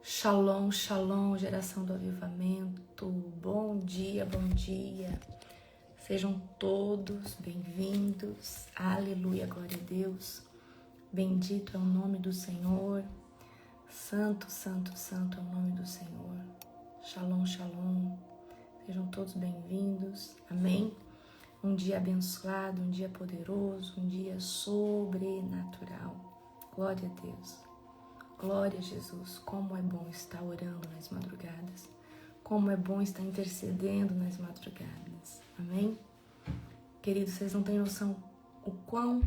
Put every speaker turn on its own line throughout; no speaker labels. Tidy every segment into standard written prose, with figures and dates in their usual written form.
Shalom, shalom, geração do avivamento. Bom dia, bom dia. Sejam todos bem-vindos. Aleluia, glória a Deus. Bendito é o nome do Senhor. Santo, santo, santo é o nome do Senhor. Shalom, shalom. Sejam todos bem-vindos. Amém. Um dia abençoado, um dia poderoso, um dia sobrenatural. Glória a Deus. Glória a Jesus, como é bom estar orando nas madrugadas, como é bom estar intercedendo nas madrugadas, amém? Queridos, vocês não têm noção o quão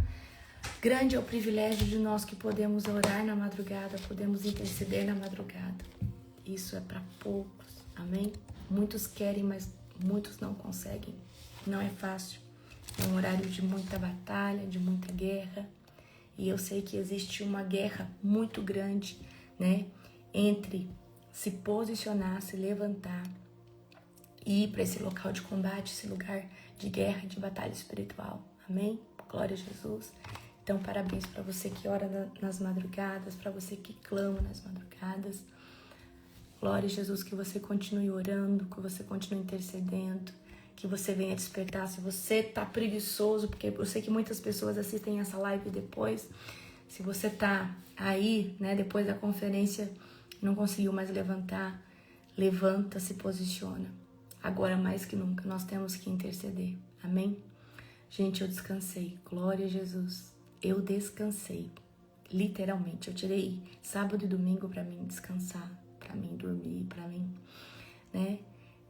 grande é o privilégio de nós que podemos orar na madrugada, podemos interceder na madrugada. Isso é para poucos, amém? Muitos querem, mas muitos não conseguem, não é fácil, é um horário de muita batalha, de muita guerra. E eu sei que existe uma guerra muito grande, né? Entre se posicionar, se levantar e ir para esse local de combate, esse lugar de guerra, de batalha espiritual. Amém? Glória a Jesus. Então, parabéns para você que ora nas madrugadas, para você que clama nas madrugadas. Glória a Jesus, que você continue orando, que você continue intercedendo, que você venha despertar. Se você tá preguiçoso, porque eu sei que muitas pessoas assistem essa live depois, se você tá aí, né, depois da conferência, não conseguiu mais levantar, levanta, se posiciona. Agora mais que nunca, nós temos que interceder, amém? Gente, eu descansei, glória a Jesus, eu descansei, literalmente, eu tirei sábado e domingo pra mim descansar, pra mim dormir, pra mim, né,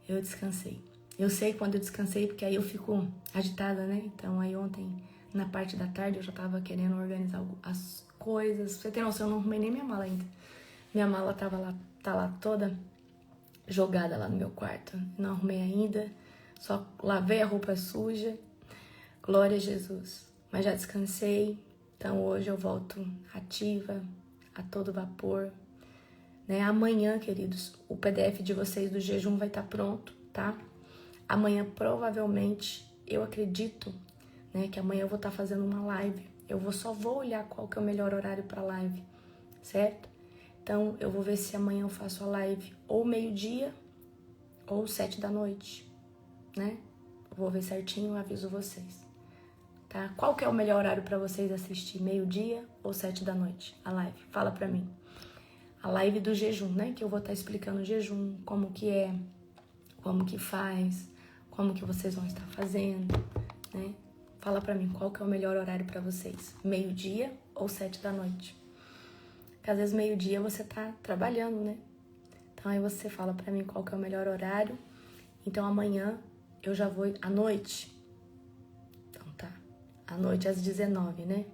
eu descansei. Eu sei quando eu descansei, porque aí eu fico agitada, né? Então aí ontem, na parte da tarde, eu já tava querendo organizar as coisas. Pra você ter noção, eu não arrumei nem minha mala ainda. Minha mala tá lá toda jogada lá no meu quarto. Não arrumei ainda, só lavei a roupa suja. Glória a Jesus. Mas já descansei, então hoje eu volto ativa, a todo vapor. Né? Amanhã, queridos, o PDF de vocês do jejum vai estar pronto, tá? Amanhã, provavelmente, eu acredito, né, que amanhã eu vou estar fazendo uma live. Só vou olhar qual que é o melhor horário para live, certo? Então, eu vou ver se amanhã eu faço a live ou meio-dia ou 7 da noite, né? Vou ver certinho e aviso vocês, tá? Qual que é o melhor horário para vocês assistir? Meio-dia ou 7 da noite? A live, fala pra mim. A live do jejum, né? Que eu vou estar explicando o jejum, como que é, como que faz, como que vocês vão estar fazendo, né? Fala pra mim qual que é o melhor horário pra vocês, meio-dia ou 7 da noite? Porque às vezes meio-dia você tá trabalhando, né? Então aí você fala pra mim qual que é o melhor horário. Então amanhã eu já vou à noite. Então tá, à noite às 19, né?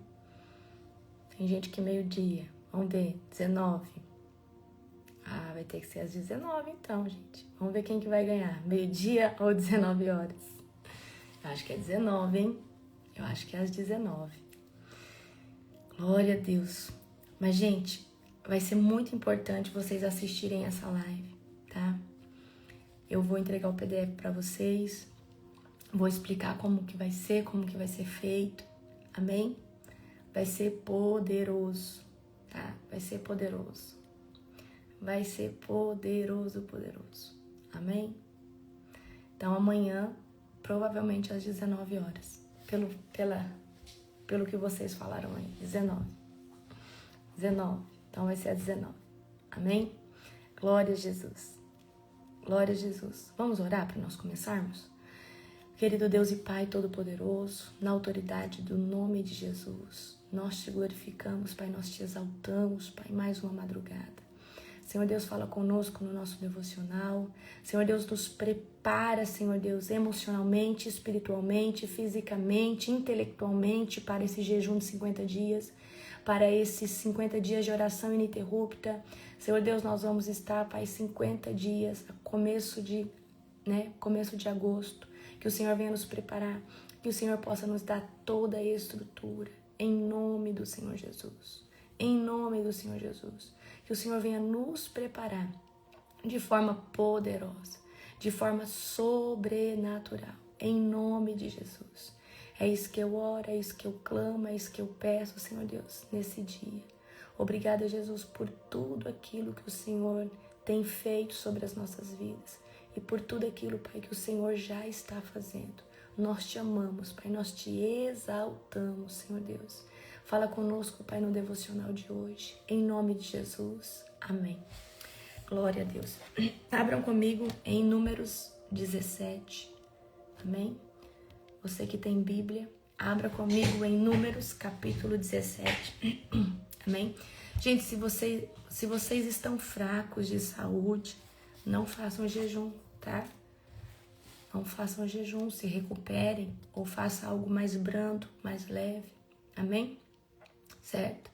Tem gente que meio-dia, vamos ver, 19. Ah, vai ter que ser às 19 então, gente. Vamos ver quem que vai ganhar, meio-dia ou 19 horas. Eu acho que é 19, hein? Eu acho que é às 19. Glória a Deus. Mas, gente, vai ser muito importante vocês assistirem essa live, tá? Eu vou entregar o PDF para vocês. Vou explicar como que vai ser feito. Amém? Vai ser poderoso, tá? Vai ser poderoso. Vai ser poderoso, poderoso. Amém? Então, amanhã, provavelmente às 19 horas. Pelo que vocês falaram aí. 19. Então, vai ser às 19. Amém? Glória a Jesus. Glória a Jesus. Vamos orar para nós começarmos? Querido Deus e Pai Todo-Poderoso, na autoridade do nome de Jesus, nós te glorificamos, Pai, nós te exaltamos, Pai, mais uma madrugada. Senhor Deus, fala conosco no nosso devocional. Senhor Deus, nos prepara, Senhor Deus, emocionalmente, espiritualmente, fisicamente, intelectualmente para esse jejum de 50 dias, para esses 50 dias de oração ininterrupta. Senhor Deus, nós vamos estar, Pai, 50 dias, começo de agosto. Que o Senhor venha nos preparar, que o Senhor possa nos dar toda a estrutura, em nome do Senhor Jesus. Em nome do Senhor Jesus. Que o Senhor venha nos preparar de forma poderosa, de forma sobrenatural, em nome de Jesus. É isso que eu oro, é isso que eu clamo, é isso que eu peço, Senhor Deus, nesse dia. Obrigada, Jesus, por tudo aquilo que o Senhor tem feito sobre as nossas vidas e por tudo aquilo, Pai, que o Senhor já está fazendo. Nós te amamos, Pai, nós te exaltamos, Senhor Deus. Fala conosco, Pai, no devocional de hoje, em nome de Jesus. Amém. Glória a Deus. Abram comigo em Números 17. Amém? Você que tem Bíblia, abra comigo em Números, capítulo 17. Amém? Gente, se vocês estão fracos de saúde, não façam jejum, tá? Não façam jejum, se recuperem ou façam algo mais brando, mais leve. Amém? Certo?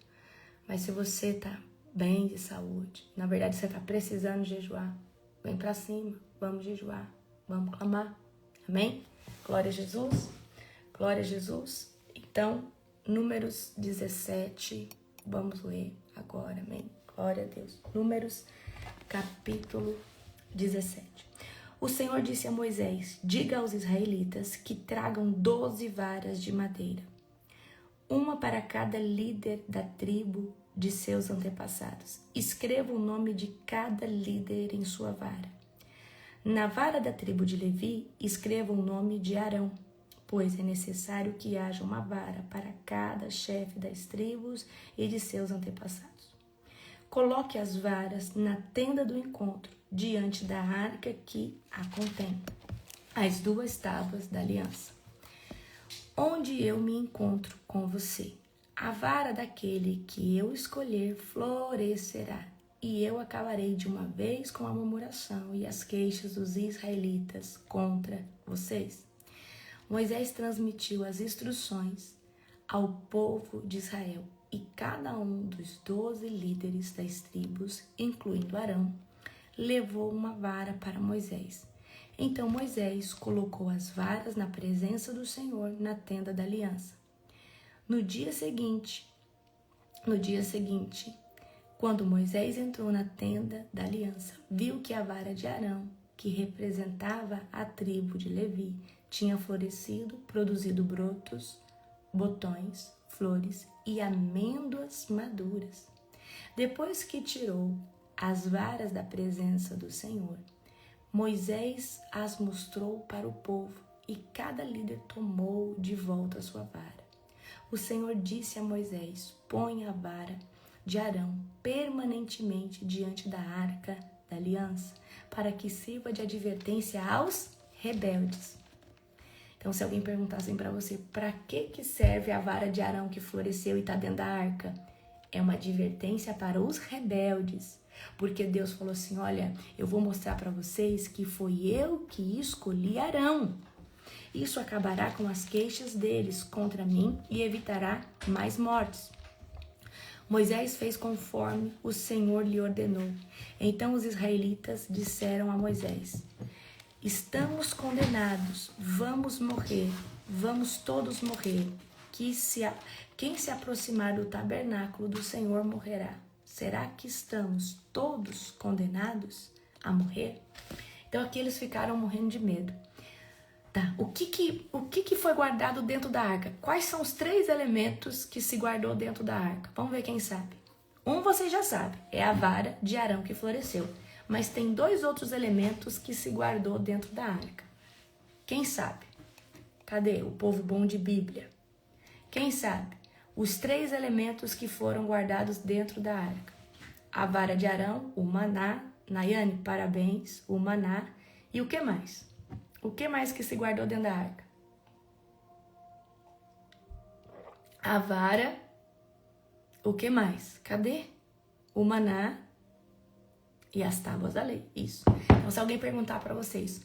Mas se você tá bem de saúde, na verdade você tá precisando jejuar, vem pra cima, vamos jejuar, vamos clamar. Amém? Glória a Jesus. Glória a Jesus. Então, Números 17, vamos ler agora, amém? Glória a Deus. Números, capítulo 17. O Senhor disse a Moisés: diga aos israelitas que tragam 12 varas de madeira, uma para cada líder da tribo de seus antepassados. Escreva o nome de cada líder em sua vara. Na vara da tribo de Levi, escreva o nome de Arão, pois é necessário que haja uma vara para cada chefe das tribos e de seus antepassados. Coloque as varas na tenda do encontro, diante da arca que a contém, as 2 tábuas da aliança, onde eu me encontro com você. A vara daquele que eu escolher florescerá, e eu acabarei de uma vez com a murmuração e as queixas dos israelitas contra vocês. Moisés transmitiu as instruções ao povo de Israel, e cada um dos 12 líderes das tribos, incluindo Arão, levou uma vara para Moisés. Então Moisés colocou as varas na presença do Senhor na tenda da aliança. No dia seguinte, quando Moisés entrou na tenda da aliança, viu que a vara de Arão, que representava a tribo de Levi, tinha florescido, produzido brotos, botões, flores e amêndoas maduras. Depois que tirou as varas da presença do Senhor, Moisés as mostrou para o povo e cada líder tomou de volta a sua vara. O Senhor disse a Moisés: põe a vara de Arão permanentemente diante da arca da aliança, para que sirva de advertência aos rebeldes. Então, se alguém perguntar assim para você, para que serve a vara de Arão que floresceu e está dentro da arca? É uma advertência para os rebeldes, porque Deus falou assim: olha, eu vou mostrar para vocês que foi eu que escolhi Arão. Isso acabará com as queixas deles contra mim e evitará mais mortes. Moisés fez conforme o Senhor lhe ordenou. Então os israelitas disseram a Moisés: estamos condenados, vamos morrer, vamos todos morrer. Quem se aproximar do tabernáculo do Senhor morrerá. Será que estamos todos condenados a morrer? Então aqui eles ficaram morrendo de medo. Tá, o que foi guardado dentro da arca? Quais são os 3 elementos que se guardou dentro da arca? Vamos ver quem sabe. Um você já sabe, é a vara de Arão que floresceu. Mas tem 2 outros elementos que se guardou dentro da arca. Quem sabe? Cadê o povo bom de Bíblia? Quem sabe? Os 3 elementos que foram guardados dentro da arca. A vara de Arão, o maná. Nayane, parabéns, o maná. E o que mais? O que mais que se guardou dentro da arca? A vara. O que mais? Cadê? O maná e as tábuas da lei. Isso. Então, se alguém perguntar para vocês,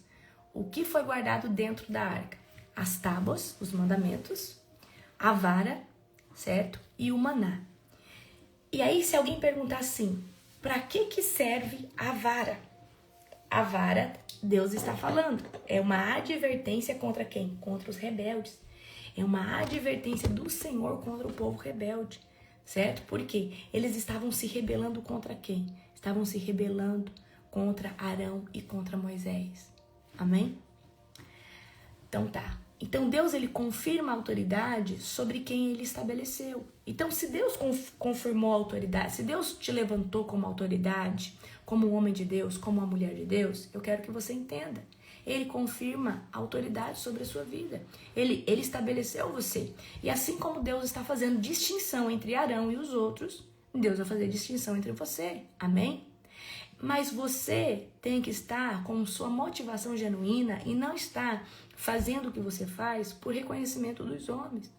o que foi guardado dentro da arca? As tábuas, os mandamentos, a vara, certo? E o maná. E aí, se alguém perguntar assim, para que serve a vara? A vara, Deus está falando, é uma advertência contra quem? Contra os rebeldes. É uma advertência do Senhor contra o povo rebelde, certo? Porque eles estavam se rebelando contra quem? Estavam se rebelando contra Arão e contra Moisés. Amém? Então tá. Então Deus, ele confirma a autoridade sobre quem ele estabeleceu. Então, se Deus confirmou a autoridade, se Deus te levantou como autoridade, como um homem de Deus, como uma mulher de Deus, eu quero que você entenda. Ele confirma a autoridade sobre a sua vida. Ele estabeleceu você. E assim como Deus está fazendo distinção entre Arão e os outros, Deus vai fazer distinção entre você. Amém? Mas você tem que estar com sua motivação genuína e não estar fazendo o que você faz por reconhecimento dos homens.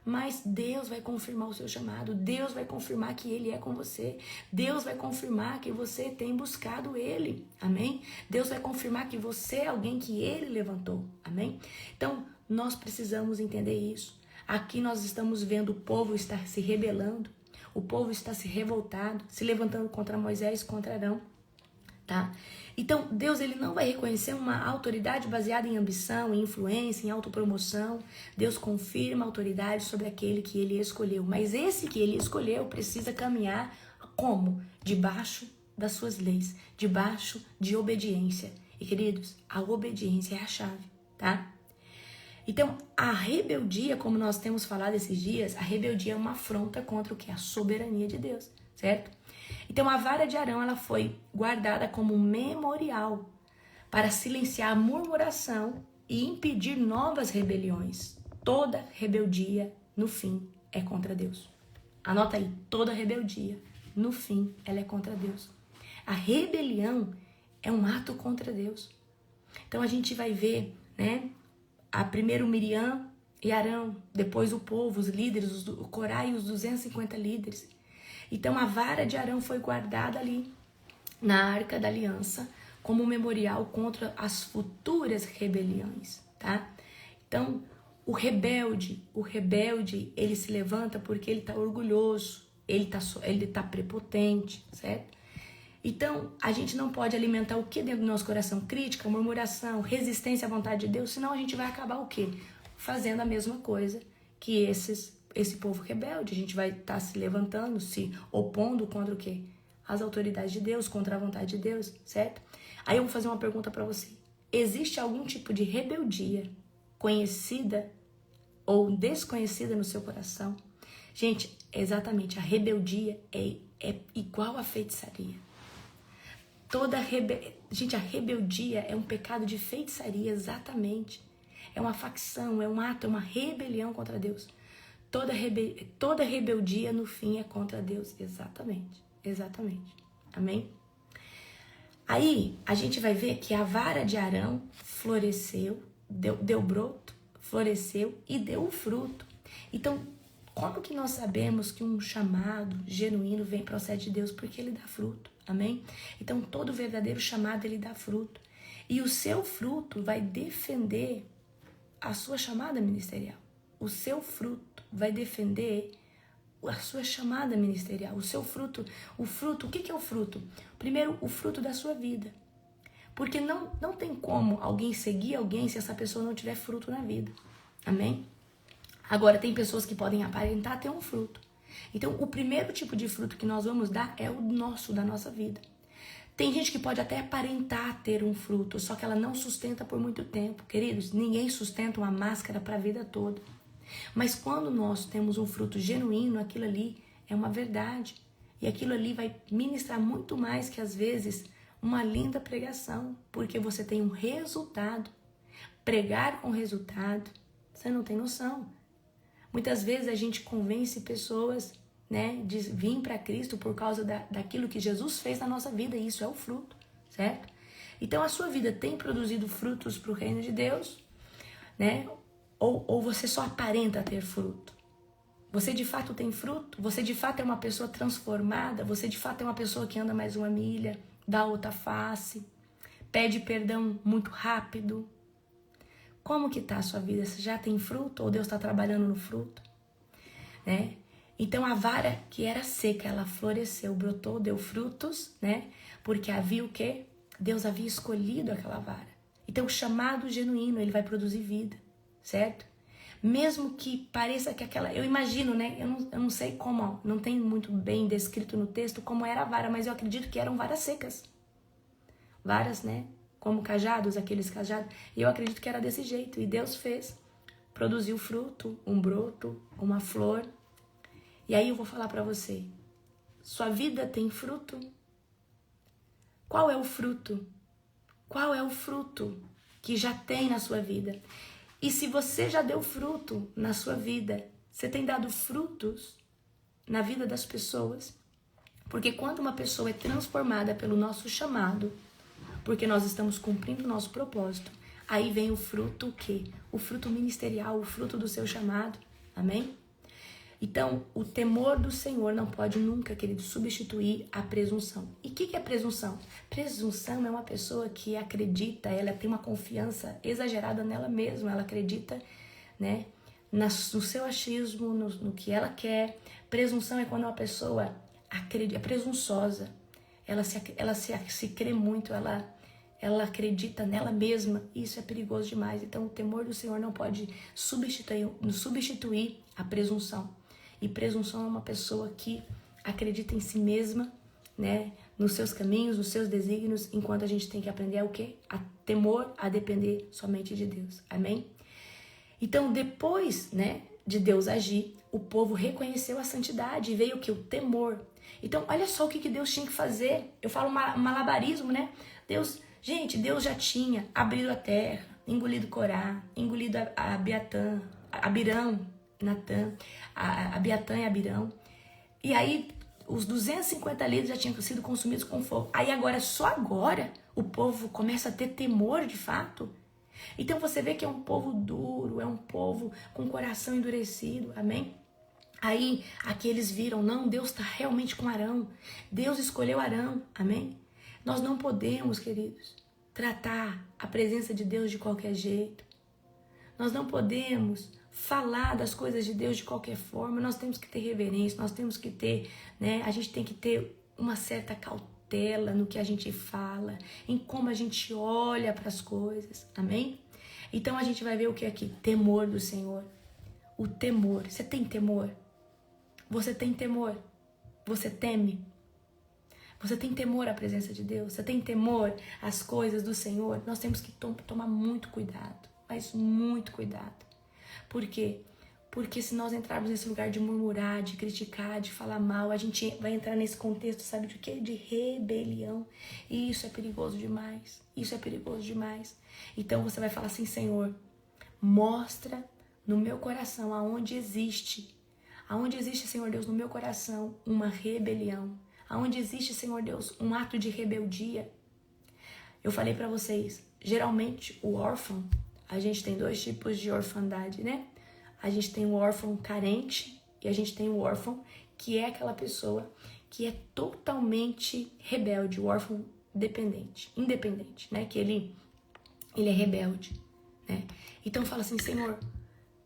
Mas Deus vai confirmar o seu chamado. Deus vai confirmar que Ele é com você. Deus vai confirmar que você tem buscado Ele. Amém? Deus vai confirmar que você é alguém que Ele levantou. Amém? Então, nós precisamos entender isso. Aqui nós estamos vendo o povo estar se rebelando. O povo está se revoltado, se levantando contra Moisés, contra Arão. Tá? Então, Deus, ele não vai reconhecer uma autoridade baseada em ambição, em influência, em autopromoção. Deus confirma a autoridade sobre aquele que ele escolheu. Mas esse que ele escolheu precisa caminhar como? Debaixo das suas leis, debaixo de obediência. E, queridos, a obediência é a chave, tá? Então, a rebeldia, como nós temos falado esses dias, a rebeldia é uma afronta contra o que? A soberania de Deus, certo? Então, a vara de Arão, ela foi guardada como um memorial para silenciar a murmuração e impedir novas rebeliões. Toda rebeldia, no fim, é contra Deus. Anota aí, toda rebeldia, no fim, ela é contra Deus. A rebelião é um ato contra Deus. Então, a gente vai ver, né, primeiro Miriam e Arão, depois o povo, os líderes, o Corá e os 250 líderes. Então, a vara de Arão foi guardada ali na Arca da Aliança como um memorial contra as futuras rebeliões, tá? Então, o rebelde, ele se levanta porque ele está orgulhoso, ele tá prepotente, certo? Então, a gente não pode alimentar o que dentro do nosso coração? Crítica, murmuração, resistência à vontade de Deus, senão a gente vai acabar o quê? Fazendo a mesma coisa que esse povo rebelde. A gente vai estar se levantando, se opondo contra o quê? As autoridades de Deus, contra a vontade de Deus, certo? Aí eu vou fazer uma pergunta para você. Existe algum tipo de rebeldia conhecida ou desconhecida no seu coração? Gente, exatamente, a rebeldia é igual à feitiçaria. Gente, a rebeldia é um pecado de feitiçaria, exatamente. É uma facção, é um ato, é uma rebelião contra Deus. Toda rebeldia, no fim, é contra Deus. Exatamente. Amém? Aí, a gente vai ver que a vara de Arão floresceu, deu broto, floresceu e deu o fruto. Então, como que nós sabemos que um chamado genuíno procede de Deus? Porque ele dá fruto. Amém? Então, todo verdadeiro chamado, ele dá fruto. E o seu fruto vai defender a sua chamada ministerial. O seu fruto vai defender a sua chamada ministerial. O seu fruto, o que é o fruto? Primeiro, o fruto da sua vida. Porque não tem como alguém seguir alguém se essa pessoa não tiver fruto na vida. Amém? Agora, tem pessoas que podem aparentar ter um fruto. Então, o primeiro tipo de fruto que nós vamos dar é o da nossa vida. Tem gente que pode até aparentar ter um fruto, só que ela não sustenta por muito tempo. Queridos, ninguém sustenta uma máscara para a vida toda. Mas quando nós temos um fruto genuíno, aquilo ali é uma verdade. E aquilo ali vai ministrar muito mais que, às vezes, uma linda pregação. Porque você tem um resultado. Pregar com resultado, você não tem noção. Muitas vezes a gente convence pessoas, né, de vir para Cristo por causa daquilo que Jesus fez na nossa vida. E isso é o fruto, certo? Então, a sua vida tem produzido frutos para o reino de Deus, né? Ou você só aparenta ter fruto? Você de fato tem fruto? Você de fato é uma pessoa transformada? Você de fato é uma pessoa que anda mais uma milha, dá outra face, pede perdão muito rápido? Como que tá a sua vida? Você já tem fruto ou Deus está trabalhando no fruto? Né? Então a vara que era seca, ela floresceu, brotou, deu frutos, né? Porque havia o quê? Deus havia escolhido aquela vara. Então o chamado genuíno, ele vai produzir vida, certo? Mesmo que pareça que aquela... Eu imagino, né? Eu não sei como, ó, não tem muito bem descrito no texto como era a vara, mas eu acredito que eram varas secas. Varas, né? Como cajados, aqueles cajados. E eu acredito que era desse jeito. E Deus fez produzir o fruto, um broto, uma flor. E aí eu vou falar para você, sua vida tem fruto? Qual é o fruto? Qual é o fruto que já tem na sua vida? E se você já deu fruto na sua vida, você tem dado frutos na vida das pessoas? Porque quando uma pessoa é transformada pelo nosso chamado, porque nós estamos cumprindo o nosso propósito, aí vem o fruto o quê? O fruto ministerial, o fruto do seu chamado. Amém? Então, o temor do Senhor não pode nunca, querido, substituir a presunção. E o que é presunção? Presunção é uma pessoa que acredita, ela tem uma confiança exagerada nela mesma, ela acredita, né, no seu achismo, no que ela quer. Presunção é quando uma pessoa é presunçosa, ela se crê muito, ela acredita nela mesma. Isso é perigoso demais. Então, o temor do Senhor não pode substituir a presunção. E presunção é uma pessoa que acredita em si mesma, né? Nos seus caminhos, nos seus desígnios, enquanto a gente tem que aprender o quê? A temor, a depender somente de Deus. Amém? Então, depois, né, de Deus agir, o povo reconheceu a santidade e veio o quê? O temor. Então, olha só o que Deus tinha que fazer. Eu falo malabarismo, né? Deus já tinha abrido a terra, engolido Corá, engolido Abirão, Natã, Abiatã e Abirão. E aí, os 250 líderes já tinham sido consumidos com fogo. Aí agora, só agora, o povo começa a ter temor de fato. Então você vê que é um povo duro, é um povo com coração endurecido, amém? Aí, aqui eles viram, não, Deus está realmente com Arão. Deus escolheu Arão, amém? Nós não podemos, queridos, tratar a presença de Deus de qualquer jeito. Nós não podemos falar das coisas de Deus de qualquer forma. Nós temos que ter reverência, nós temos que ter, né? A gente tem que ter uma certa cautela no que a gente fala, em como a gente olha para as coisas, amém? Então a gente vai ver o que aqui? Temor do Senhor. O temor. Você tem temor? Você tem temor? Você teme? Você tem temor à presença de Deus? Você tem temor às coisas do Senhor? Nós temos que tomar muito cuidado, mas muito cuidado. Por quê? Porque se nós entrarmos nesse lugar de murmurar, de criticar, de falar mal, a gente vai entrar nesse contexto, sabe de quê? De rebelião. E isso é perigoso demais. Isso é perigoso demais. Então você vai falar assim, Senhor, mostra no meu coração aonde existe, Senhor Deus, no meu coração, uma rebelião. Aonde existe, Senhor Deus, um ato de rebeldia. Eu falei pra vocês, geralmente o órfão, a gente tem dois tipos de orfandade, né? A gente tem o órfão carente e a gente tem o órfão que é aquela pessoa que é totalmente rebelde, o órfão independente, né? Que ele é rebelde, né? Então fala assim, Senhor,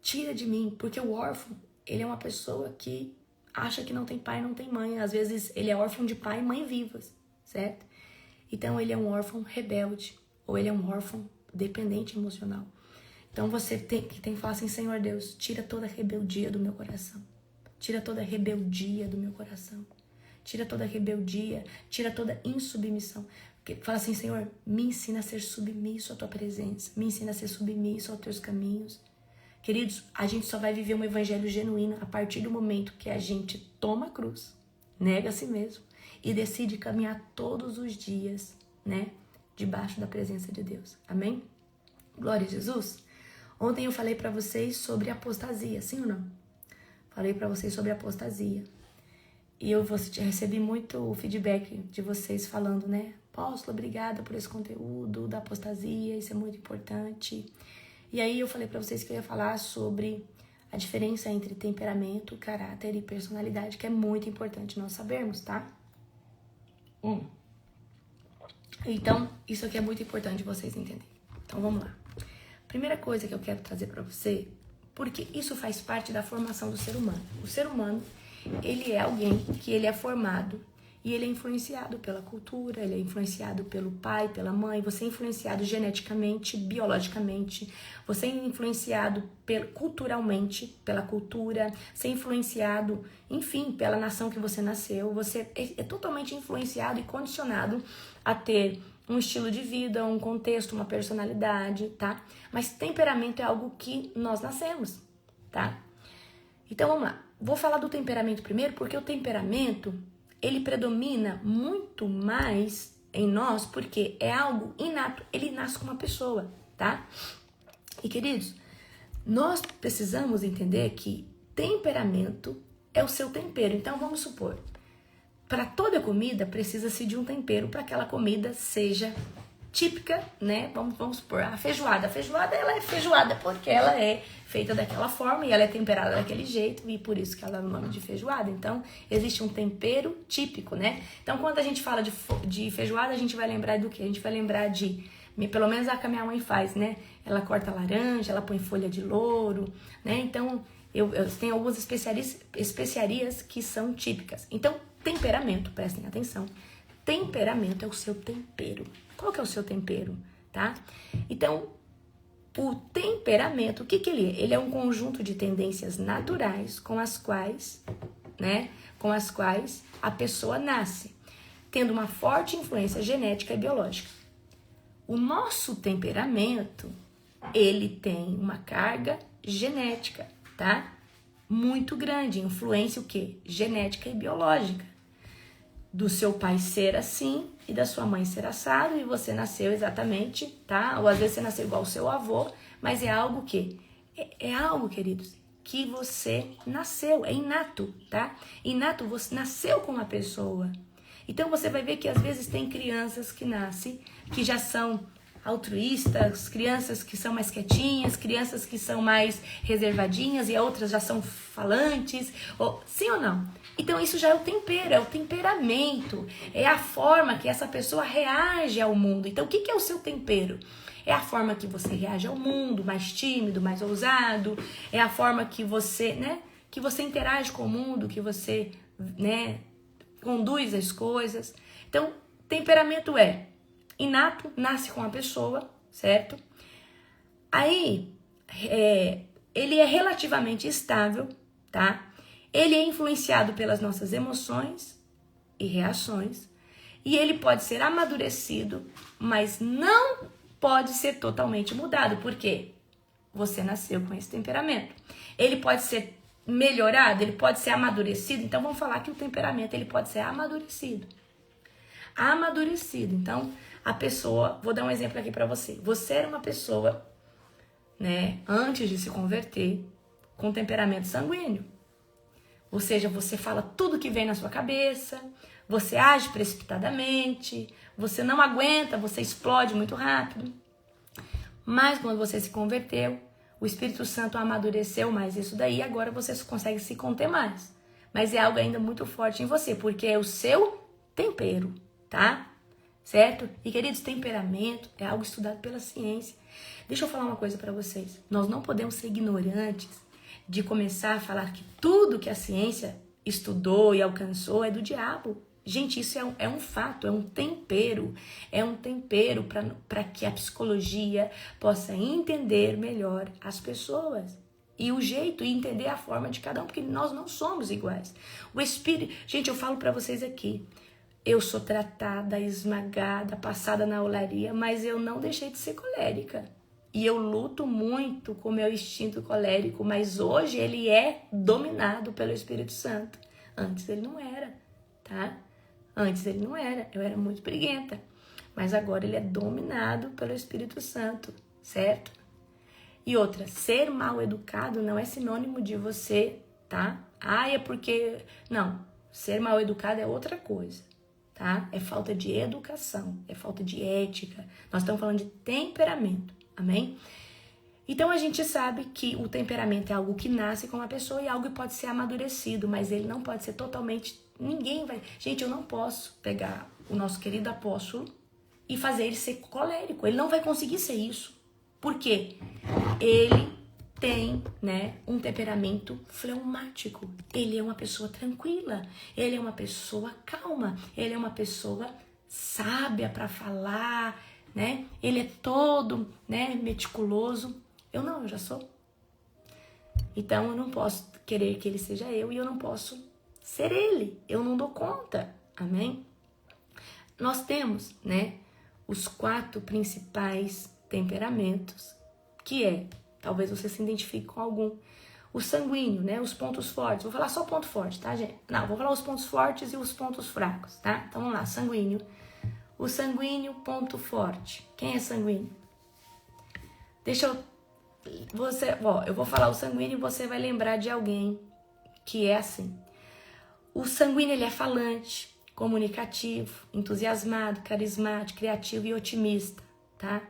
tira de mim, porque o órfão, ele é uma pessoa que acha que não tem pai, não tem mãe. Às vezes ele é órfão de pai e mãe vivas, certo? Então ele é um órfão rebelde, ou ele é um órfão dependente emocional. Então você tem que falar assim, Senhor Deus, tira toda a rebeldia do meu coração. Tira toda a rebeldia do meu coração. Tira toda a rebeldia, tira toda a insubmissão. Fala assim, Senhor, me ensina a ser submisso à tua presença. Me ensina a ser submisso aos teus caminhos. Queridos, a gente só vai viver um evangelho genuíno a partir do momento que a gente toma a cruz, nega a si mesmo e decide caminhar todos os dias, né, debaixo da presença de Deus. Amém? Glória a Jesus. Ontem eu falei pra vocês sobre apostasia, sim ou não? Falei pra vocês sobre apostasia. E eu recebi muito feedback de vocês falando, né? Apóstolo, obrigada por esse conteúdo da apostasia, isso é muito importante. E aí eu falei pra vocês que eu ia falar sobre a diferença entre temperamento, caráter e personalidade, que é muito importante nós sabermos, tá? Então, isso aqui é muito importante vocês entenderem. Então, vamos lá. Primeira coisa que eu quero trazer pra você, porque isso faz parte da formação do ser humano. O ser humano, ele é alguém que ele é formado e ele é influenciado pela cultura, ele é influenciado pelo pai, pela mãe, você é influenciado geneticamente, biologicamente, você é influenciado culturalmente, pela cultura, você é influenciado, enfim, pela nação que você nasceu, você é totalmente influenciado e condicionado a ter um estilo de vida, um contexto, uma personalidade, tá? Mas temperamento é algo que nós nascemos, tá? Então vamos lá. Vou falar do temperamento primeiro, porque o temperamento, ele predomina muito mais em nós, porque é algo inato, ele nasce com uma pessoa, tá? E queridos, nós precisamos entender que temperamento é o seu tempero. Então vamos supor, para toda comida precisa-se de um tempero para que aquela comida seja típica, né? Vamos supor, a feijoada. A feijoada, ela é feijoada porque ela é feita daquela forma e ela é temperada daquele jeito e por isso que ela é o nome de feijoada. Então, existe um tempero típico, né? Então, quando a gente fala de feijoada, a gente vai lembrar do quê? A gente vai lembrar de, pelo menos a que a minha mãe faz, né? Ela corta laranja, ela põe folha de louro, né? Então, eu tenho algumas especiarias que são típicas. Então, temperamento, prestem atenção. Temperamento é o seu tempero. Qual que é o seu tempero, tá? Então, o temperamento, o que ele é? Ele é um conjunto de tendências naturais com as quais a pessoa nasce, tendo uma forte influência genética e biológica. O nosso temperamento, ele tem uma carga genética, tá? Muito grande, influência o quê? Genética e biológica. Do seu pai ser assim e da sua mãe ser assado e você nasceu exatamente, tá? Ou às vezes você nasceu igual ao seu avô, mas é algo que é algo, queridos, que você nasceu, é inato, tá? Inato, você nasceu com uma pessoa. Então você vai ver que às vezes tem crianças que nascem, que já são altruístas, crianças que são mais quietinhas, crianças que são mais reservadinhas e outras já são falantes, sim ou não? Então isso já é o tempero, é o temperamento, é a forma que essa pessoa reage ao mundo. Então o que é o seu tempero? É a forma que você reage ao mundo, mais tímido, mais ousado, é a forma que você, né, que você interage com o mundo, que você, né, conduz as coisas. Então, temperamento é inato, nasce com a pessoa, certo? Aí, ele é relativamente estável, tá? Ele é influenciado pelas nossas emoções e reações. E ele pode ser amadurecido, mas não pode ser totalmente mudado. Por quê? Você nasceu com esse temperamento. Ele pode ser melhorado, ele pode ser amadurecido. Então, vamos falar que o temperamento ele pode ser amadurecido. Amadurecido. Então, a pessoa... Vou dar um exemplo aqui para você. Você era uma pessoa, né, antes de se converter, com temperamento sanguíneo. Ou seja, você fala tudo que vem na sua cabeça, você age precipitadamente, você não aguenta, você explode muito rápido. Mas quando você se converteu, o Espírito Santo amadureceu mais isso daí e agora você consegue se conter mais. Mas é algo ainda muito forte em você, porque é o seu tempero, tá? Certo? E queridos, temperamento é algo estudado pela ciência. Deixa eu falar uma coisa para vocês. Nós não podemos ser ignorantes de começar a falar que tudo que a ciência estudou e alcançou é do diabo. Gente, isso é um fato, é um tempero para que a psicologia possa entender melhor as pessoas. E o jeito, e entender a forma de cada um, porque nós não somos iguais. O espírito... Gente, eu falo para vocês aqui, eu sou tratada, esmagada, passada na olaria, mas eu não deixei de ser colérica. E eu luto muito com o meu instinto colérico, mas hoje ele é dominado pelo Espírito Santo. Antes ele não era, tá? Antes ele não era, eu era muito briguenta. Mas agora ele é dominado pelo Espírito Santo, certo? E outra, ser mal educado não é sinônimo de você, tá? É porque... Não, ser mal educado é outra coisa, tá? É falta de educação, é falta de ética. Nós estamos falando de temperamento. Amém? Então a gente sabe que o temperamento é algo que nasce com a pessoa e algo que pode ser amadurecido, mas ele não pode ser totalmente... Ninguém vai... Gente, eu não posso pegar o nosso querido apóstolo e fazer ele ser colérico. Ele não vai conseguir ser isso. Por quê? Ele tem, né, um temperamento fleumático. Ele é uma pessoa tranquila. Ele é uma pessoa calma. Ele é uma pessoa sábia para falar... Né? Ele é todo, né, meticuloso. Eu não, eu já sou. Então eu não posso querer que ele seja eu e eu não posso ser ele. Eu não dou conta. Amém? Nós temos, né, os 4 principais temperamentos, que é, talvez você se identifique com algum. O sanguíneo, né? Os pontos fortes. Vou falar só ponto forte, tá, gente? Não, vou falar os pontos fortes e os pontos fracos, tá? Então vamos lá, sanguíneo. O sanguíneo, ponto forte. Quem é sanguíneo? Deixa eu... eu vou falar o sanguíneo e você vai lembrar de alguém que é assim. O sanguíneo, ele é falante, comunicativo, entusiasmado, carismático, criativo e otimista, tá?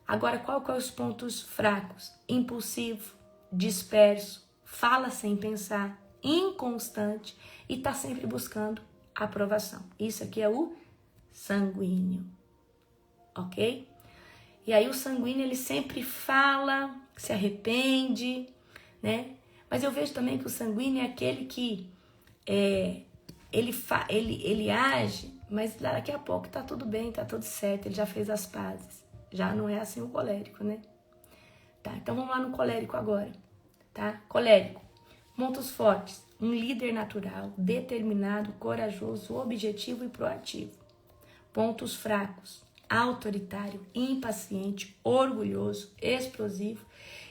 Agora, qual que é os pontos fracos? Impulsivo, disperso, fala sem pensar, inconstante e tá sempre buscando aprovação. Isso aqui é o sanguíneo, ok? E aí o sanguíneo, ele sempre fala, se arrepende, né? Mas eu vejo também que o sanguíneo é aquele que ele age, mas daqui a pouco tá tudo bem, tá tudo certo, ele já fez as pazes. Já não é assim o colérico, né? Tá, então vamos lá no colérico agora, tá? Colérico, pontos fortes, um líder natural, determinado, corajoso, objetivo e proativo. Pontos fracos, autoritário, impaciente, orgulhoso, explosivo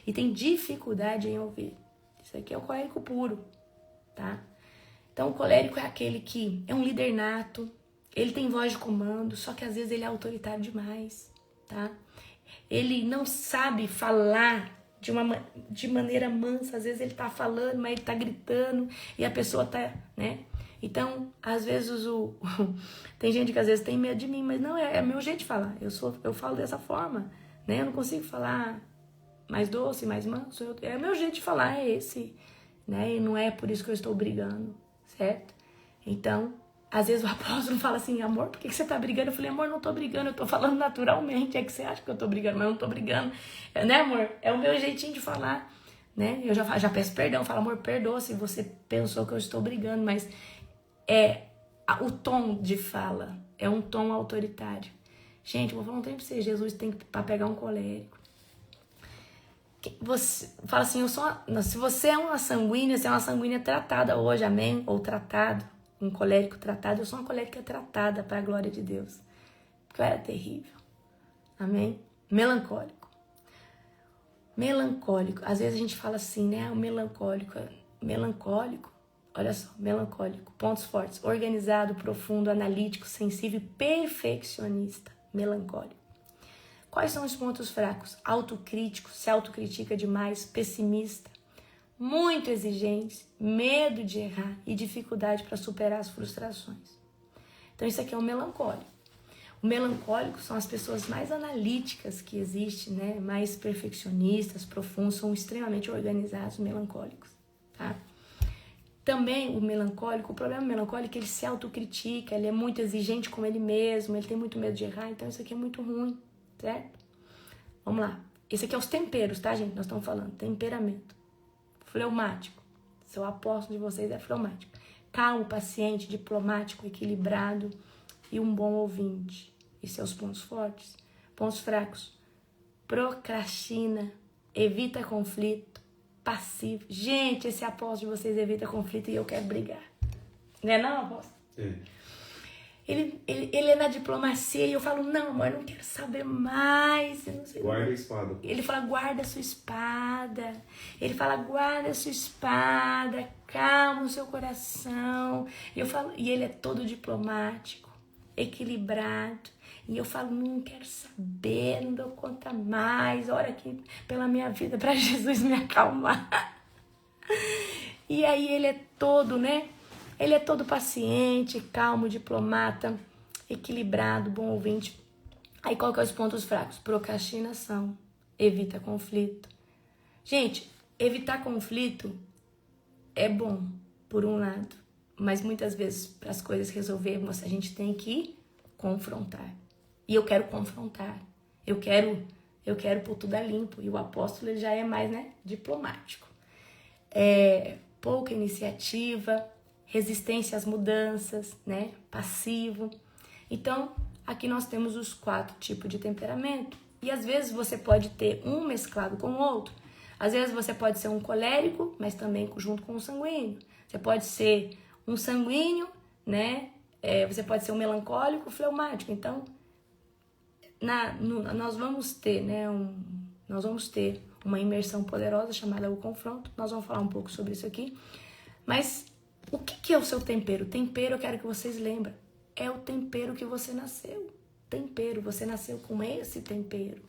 e tem dificuldade em ouvir. Isso aqui é o colérico puro, tá? Então o colérico é aquele que é um líder nato, ele tem voz de comando, só que às vezes ele é autoritário demais, tá? Ele não sabe falar de maneira mansa, às vezes ele tá falando, mas ele tá gritando e a pessoa tá, né? Então, às vezes tem gente que às vezes tem medo de mim, mas não, é meu jeito de falar. Eu falo dessa forma, né? Eu não consigo falar mais doce, mais manso. É o meu jeito de falar, é esse, né? E não é por isso que eu estou brigando, certo? Então, às vezes o apóstolo fala assim, amor, por que você tá brigando? Eu falei, amor, não tô brigando, eu tô falando naturalmente. É que você acha que eu tô brigando, mas eu não tô brigando. Né, amor? É o meu jeitinho de falar, né? Eu já peço perdão, falo, amor, perdoa se você pensou que eu estou brigando, mas o tom de fala é um tom autoritário. Gente, vou falar um tempo pra você, Jesus tem que para pegar um colérico. Você fala assim, se você é uma sanguínea, você é uma sanguínea tratada hoje, amém? Ou tratado, um colérico tratado, eu sou uma colérica tratada para a glória de Deus. Porque eu era terrível, amém? Melancólico. Melancólico, às vezes a gente fala assim, né? O melancólico, olha só, melancólico, pontos fortes, organizado, profundo, analítico, sensível e perfeccionista, melancólico. Quais são os pontos fracos? Autocrítico, se autocritica demais, pessimista, muito exigente, medo de errar e dificuldade para superar as frustrações. Então isso aqui é o melancólico. O melancólico são as pessoas mais analíticas que existem, né? Mais perfeccionistas, profundos, são extremamente organizados, melancólicos, tá? Também o melancólico, o problema melancólico é que ele se autocritica, ele é muito exigente com ele mesmo, ele tem muito medo de errar, então isso aqui é muito ruim, certo? Vamos lá. Esse aqui é os temperos, tá, gente? Nós estamos falando, temperamento. Fleumático. Seu apóstolo de vocês é fleumático. Calmo, paciente, diplomático, equilibrado e um bom ouvinte. E seus pontos fortes. Pontos fracos. Procrastina, evita conflito, passivo. Gente, esse apóstolo de vocês evita conflito e eu quero brigar. Não é não, apóstolo? É. Ele é na diplomacia e eu falo, não, amor, eu não quero saber mais. Eu não sei.
Guarda a espada.
Ele fala, guarda a sua espada. Ele fala, guarda a sua espada, calma o seu coração. E ele é todo diplomático, equilibrado. E eu falo, não quero saber, não dou conta mais. Ora aqui pela minha vida, para Jesus me acalmar. E aí ele é todo, né? Ele é todo paciente, calmo, diplomata, equilibrado, bom ouvinte. Aí qual que é os pontos fracos? Procrastinação, evita conflito. Gente, evitar conflito é bom, por um lado. Mas muitas vezes, para as coisas resolvermos, a gente tem que confrontar. E eu quero confrontar. Eu quero pôr tudo a limpo. E o apóstolo ele já é mais, né, diplomático. Pouca iniciativa, resistência às mudanças, né? Passivo. Então, aqui nós temos os 4 tipos de temperamento. E às vezes você pode ter um mesclado com o outro. Às vezes você pode ser um colérico, mas também junto com um sanguíneo. Você pode ser um sanguíneo, né? Você pode ser um melancólico, fleumático. Então, nós vamos ter, né, nós vamos ter uma imersão poderosa chamada O Confronto. Nós vamos falar um pouco sobre isso aqui. Mas o que é o seu tempero? Tempero, eu quero que vocês lembrem, é o tempero que você nasceu. Tempero, você nasceu com esse tempero,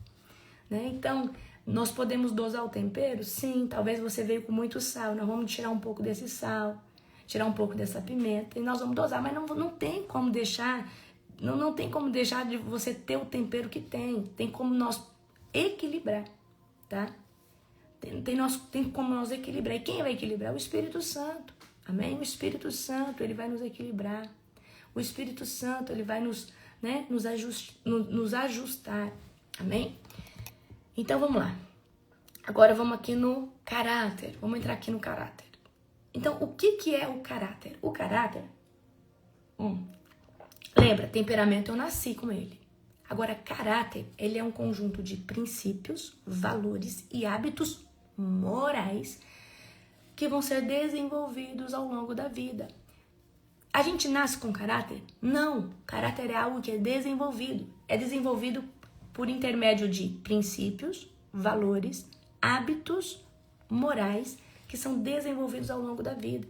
né? Então, nós podemos dosar o tempero? Sim, talvez você veio com muito sal. Nós vamos tirar um pouco desse sal, tirar um pouco dessa pimenta e nós vamos dosar, mas não tem como deixar, não tem como deixar de você ter o tempero que tem. Tem como nós equilibrar, tá? Tem como nós equilibrar. E quem vai equilibrar? O Espírito Santo. Amém? O Espírito Santo, ele vai nos equilibrar. O Espírito Santo, ele vai nos ajustar. Amém? Então, vamos lá. Agora, vamos aqui no caráter. Vamos entrar aqui no caráter. Então, o que é o caráter? O caráter, lembra, temperamento eu nasci com ele. Agora, caráter, ele é um conjunto de princípios, valores e hábitos morais que vão ser desenvolvidos ao longo da vida. A gente nasce com caráter? Não. Caráter é algo que é desenvolvido. É desenvolvido por intermédio de princípios, valores, hábitos morais que são desenvolvidos ao longo da vida.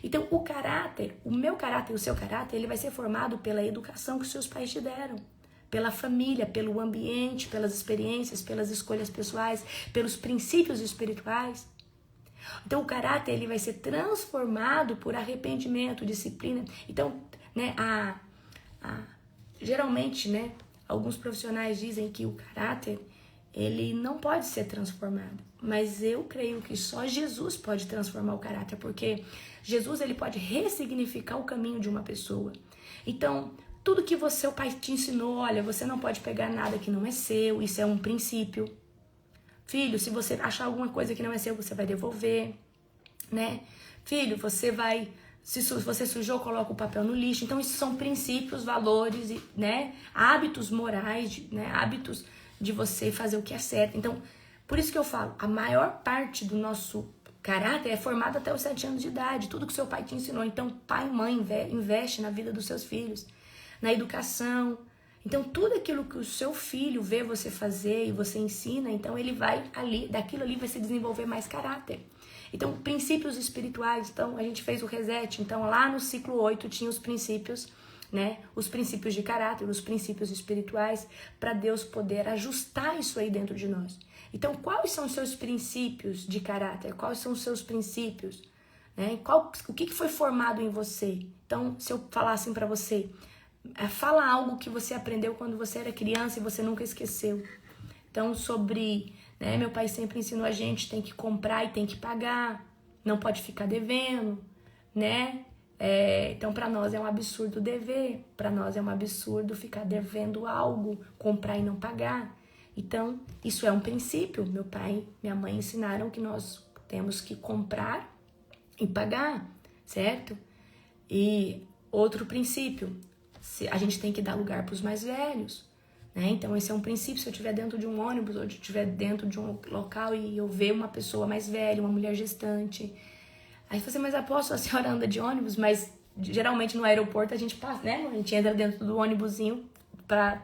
Então, o caráter, o meu caráter, o seu caráter, ele vai ser formado pela educação que os seus pais te deram, pela família, pelo ambiente, pelas experiências, pelas escolhas pessoais, pelos princípios espirituais. Então, o caráter ele vai ser transformado por arrependimento, disciplina. Então, né, geralmente, né, alguns profissionais dizem que o caráter ele não pode ser transformado. Mas eu creio que só Jesus pode transformar o caráter, porque Jesus ele pode ressignificar o caminho de uma pessoa. Então, tudo que seu pai te ensinou, olha, você não pode pegar nada que não é seu, isso é um princípio. Filho, se você achar alguma coisa que não é seu, você vai devolver, né? Filho, você vai... Se você sujou, coloca o papel no lixo. Então, isso são princípios, valores, né? Hábitos morais, né? Hábitos de você fazer o que é certo. Então, por isso que eu falo, a maior parte do nosso caráter é formado até os 7 anos de idade. Tudo que seu pai te ensinou. Então, pai e mãe investe na vida dos seus filhos, na educação. Então, tudo aquilo que o seu filho vê você fazer e você ensina, então ele vai ali, daquilo ali vai se desenvolver mais caráter. Então, princípios espirituais, então a gente fez o reset, então lá no ciclo 8 tinha os princípios, né? Os princípios de caráter, os princípios espirituais, para Deus poder ajustar isso aí dentro de nós. Então, quais são os seus princípios de caráter? Quais são os seus princípios? Né? O que foi formado em você? Então, se eu falar assim para você, fala algo que você aprendeu quando você era criança e você nunca esqueceu. Então, sobre, né, meu pai sempre ensinou a gente, tem que comprar e tem que pagar, não pode ficar devendo, né? Então, para nós é um absurdo dever, para nós é um absurdo ficar devendo algo, comprar e não pagar. Então, isso é um princípio. Meu pai e minha mãe ensinaram que nós temos que comprar e pagar, certo? E outro princípio, a gente tem que dar lugar para os mais velhos, né? Então, esse é um princípio. Se eu estiver dentro de um ônibus ou se eu estiver dentro de um local e eu ver uma pessoa mais velha, uma mulher gestante, aí você, mas apóstolo, a senhora anda de ônibus, mas geralmente no aeroporto a gente passa, né? A gente entra dentro do ônibusinho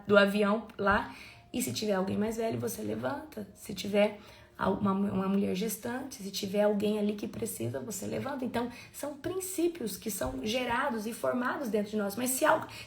do avião lá, e se tiver alguém mais velho, você levanta. Se tiver uma mulher gestante, se tiver alguém ali que precisa, você levanta. Então, são princípios que são gerados e formados dentro de nós. Mas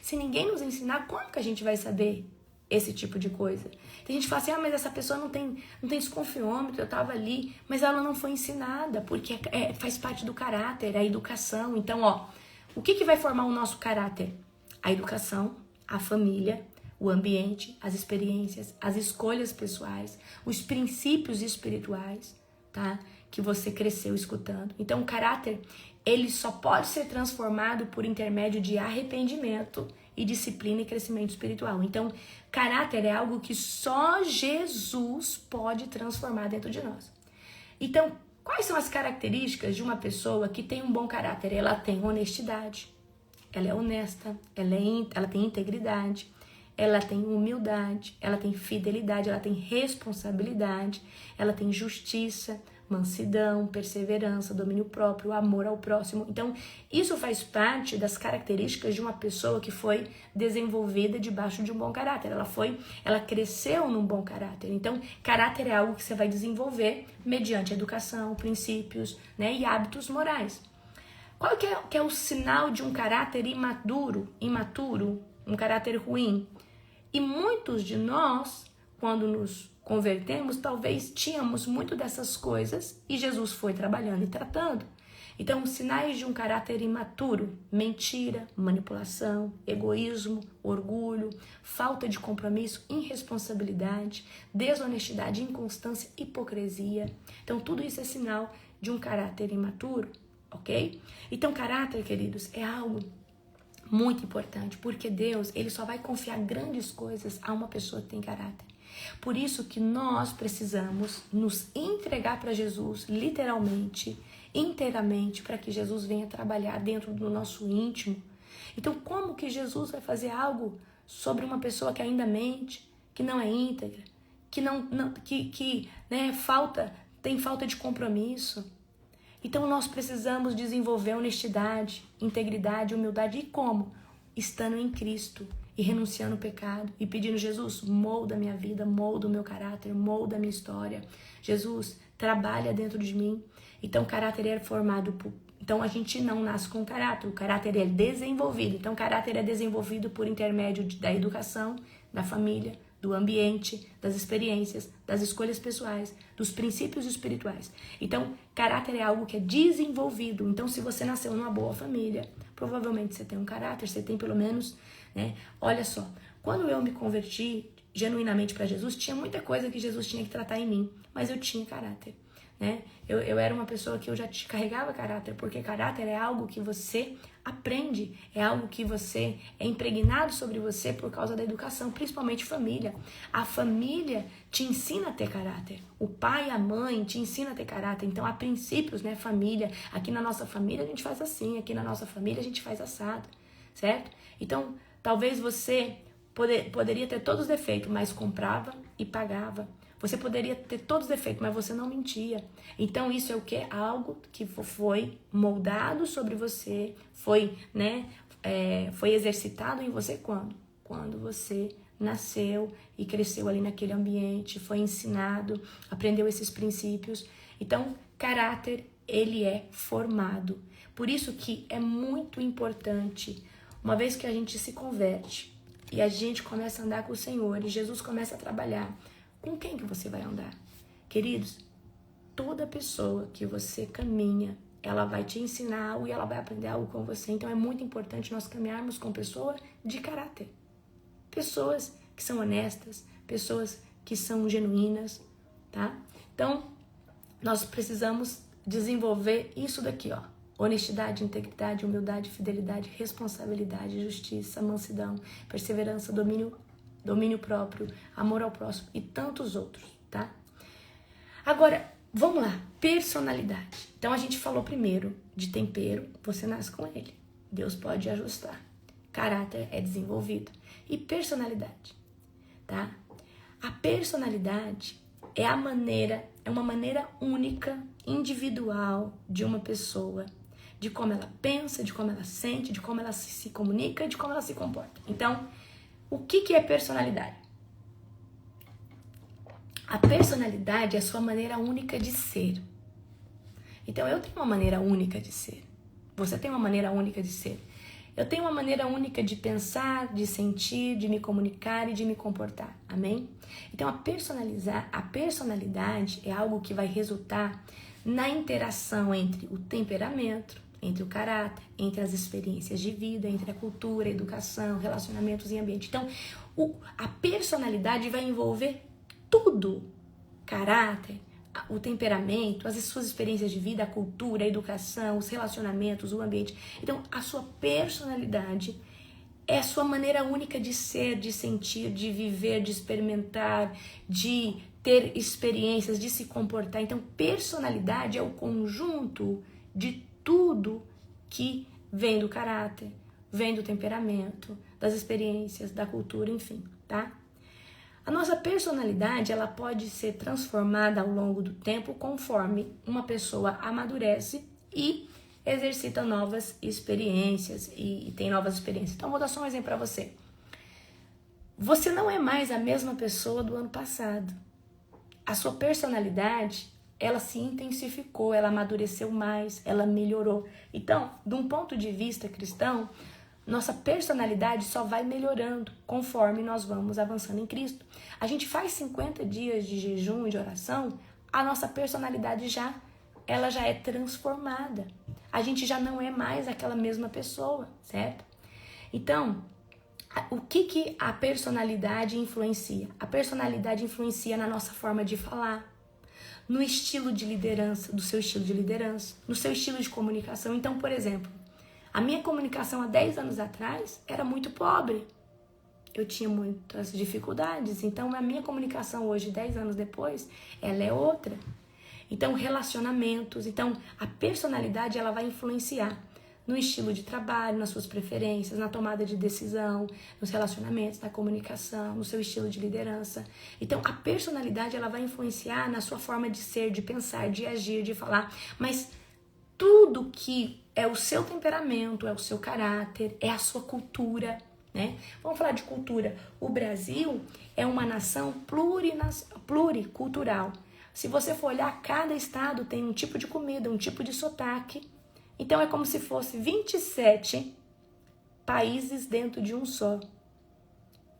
se ninguém nos ensinar, como que a gente vai saber esse tipo de coisa? Tem gente que fala assim, mas essa pessoa não tem desconfiômetro, eu tava ali, mas ela não foi ensinada, porque faz parte do caráter, a educação. Então, o que vai formar o nosso caráter? A educação, a família, o ambiente, as experiências, as escolhas pessoais, os princípios espirituais, tá? Que você cresceu escutando. Então, o caráter, ele só pode ser transformado por intermédio de arrependimento e disciplina e crescimento espiritual. Então, caráter é algo que só Jesus pode transformar dentro de nós. Então, quais são as características de uma pessoa que tem um bom caráter? Ela tem honestidade, ela é honesta, ela tem integridade, ela tem humildade, ela tem fidelidade, ela tem responsabilidade, ela tem justiça, mansidão, perseverança, domínio próprio, amor ao próximo. Então, isso faz parte das características de uma pessoa que foi desenvolvida debaixo de um bom caráter. Ela cresceu num bom caráter. Então, caráter é algo que você vai desenvolver mediante educação, princípios, né, e hábitos morais. Qual que é o sinal de um caráter imaturo, um caráter ruim? E muitos de nós, quando nos convertemos, talvez tínhamos muito dessas coisas e Jesus foi trabalhando e tratando. Então, sinais de um caráter imaturo: mentira, manipulação, egoísmo, orgulho, falta de compromisso, irresponsabilidade, desonestidade, inconstância, hipocrisia. Então, tudo isso é sinal de um caráter imaturo, ok? Então, caráter, queridos, é algo muito importante, porque Deus, ele só vai confiar grandes coisas a uma pessoa que tem caráter. Por isso que nós precisamos nos entregar para Jesus, literalmente, inteiramente, para que Jesus venha trabalhar dentro do nosso íntimo. Então, como que Jesus vai fazer algo sobre uma pessoa que ainda mente, que não é íntegra, que tem falta de compromisso? Então, nós precisamos desenvolver honestidade, integridade, humildade. E como? Estando em Cristo e renunciando ao pecado e pedindo: Jesus, molda a minha vida, molda o meu caráter, molda a minha história. Jesus, trabalha dentro de mim. Então, caráter é formado por... Então, a gente não nasce com caráter. O caráter é desenvolvido. Então, caráter é desenvolvido por intermédio da educação, da família, do ambiente, das experiências, das escolhas pessoais, dos princípios espirituais. Então, caráter é algo que é desenvolvido. Então, se você nasceu numa boa família, provavelmente você tem um caráter, você tem pelo menos, né? Olha só, quando eu me converti genuinamente para Jesus, tinha muita coisa que Jesus tinha que tratar em mim, mas eu tinha caráter, né? Eu era uma pessoa que eu já carregava caráter, porque caráter é algo que você aprende, é algo que você é impregnado sobre você por causa da educação, principalmente família. A família te ensina a ter caráter. O pai e a mãe te ensinam a ter caráter. Então há princípios, né? Família. Aqui na nossa família a gente faz assim, aqui na nossa família a gente faz assado, certo? Então, talvez você poderia ter todos os defeitos, mas comprava e pagava. Você poderia ter todos os defeitos, mas você não mentia. Então, isso é o quê? Algo que foi moldado sobre você, foi exercitado em você quando? Quando você nasceu e cresceu ali naquele ambiente, foi ensinado, aprendeu esses princípios. Então, caráter, ele é formado. Por isso que é muito importante, uma vez que a gente se converte e a gente começa a andar com o Senhor e Jesus começa a trabalhar, com quem que você vai andar? Queridos, toda pessoa que você caminha, ela vai te ensinar algo e ela vai aprender algo com você. Então é muito importante nós caminharmos com pessoas de caráter. Pessoas que são honestas, pessoas que são genuínas, tá? Então, nós precisamos desenvolver isso daqui, ó. Honestidade, integridade, humildade, fidelidade, responsabilidade, justiça, mansidão, perseverança, domínio próprio, amor ao próximo e tantos outros, tá? Agora, vamos lá, personalidade. Então, a gente falou primeiro de tempero, você nasce com ele. Deus pode ajustar. Caráter é desenvolvido. E personalidade, tá? A personalidade é uma maneira única, individual de uma pessoa, de como ela pensa, de como ela sente, de como ela se comunica, de como ela se comporta. Então, o que é personalidade? A personalidade é a sua maneira única de ser. Então, eu tenho uma maneira única de ser. Você tem uma maneira única de ser. Eu tenho uma maneira única de pensar, de sentir, de me comunicar e de me comportar. Amém? Então, a personalidade é algo que vai resultar na interação entre o temperamento, entre o caráter, entre as experiências de vida, entre a cultura, a educação, relacionamentos e ambiente. Então, a personalidade vai envolver tudo. Caráter, o temperamento, as suas experiências de vida, a cultura, a educação, os relacionamentos, o ambiente. Então, a sua personalidade é a sua maneira única de ser, de sentir, de viver, de experimentar, de ter experiências, de se comportar. Então, personalidade é o conjunto de tudo que vem do caráter, vem do temperamento, das experiências, da cultura, enfim, tá? A nossa personalidade, ela pode ser transformada ao longo do tempo conforme uma pessoa amadurece e exercita novas experiências e tem novas experiências. Então, vou dar só um exemplo para você. Você não é mais a mesma pessoa do ano passado. A sua personalidade, ela se intensificou, ela amadureceu mais, ela melhorou. Então, de um ponto de vista cristão, nossa personalidade só vai melhorando conforme nós vamos avançando em Cristo. A gente faz 50 dias de jejum e de oração, a nossa personalidade ela já é transformada. A gente já não é mais aquela mesma pessoa, certo? Então, o que a personalidade influencia? A personalidade influencia na nossa forma de falar, no estilo de liderança, do seu estilo de liderança, no seu estilo de comunicação. Então, por exemplo, a minha comunicação há 10 anos atrás era muito pobre. Eu tinha muitas dificuldades. Então, a minha comunicação hoje, 10 anos depois, ela é outra. Então, relacionamentos. Então, a personalidade, ela vai influenciar no estilo de trabalho, nas suas preferências, na tomada de decisão, nos relacionamentos, na comunicação, no seu estilo de liderança. Então, a personalidade, ela vai influenciar na sua forma de ser, de pensar, de agir, de falar. Mas tudo que é o seu temperamento, é o seu caráter, é a sua cultura, né? Vamos falar de cultura. O Brasil é uma nação pluricultural. Se você for olhar, cada estado tem um tipo de comida, um tipo de sotaque. Então é como se fosse 27 países dentro de um só,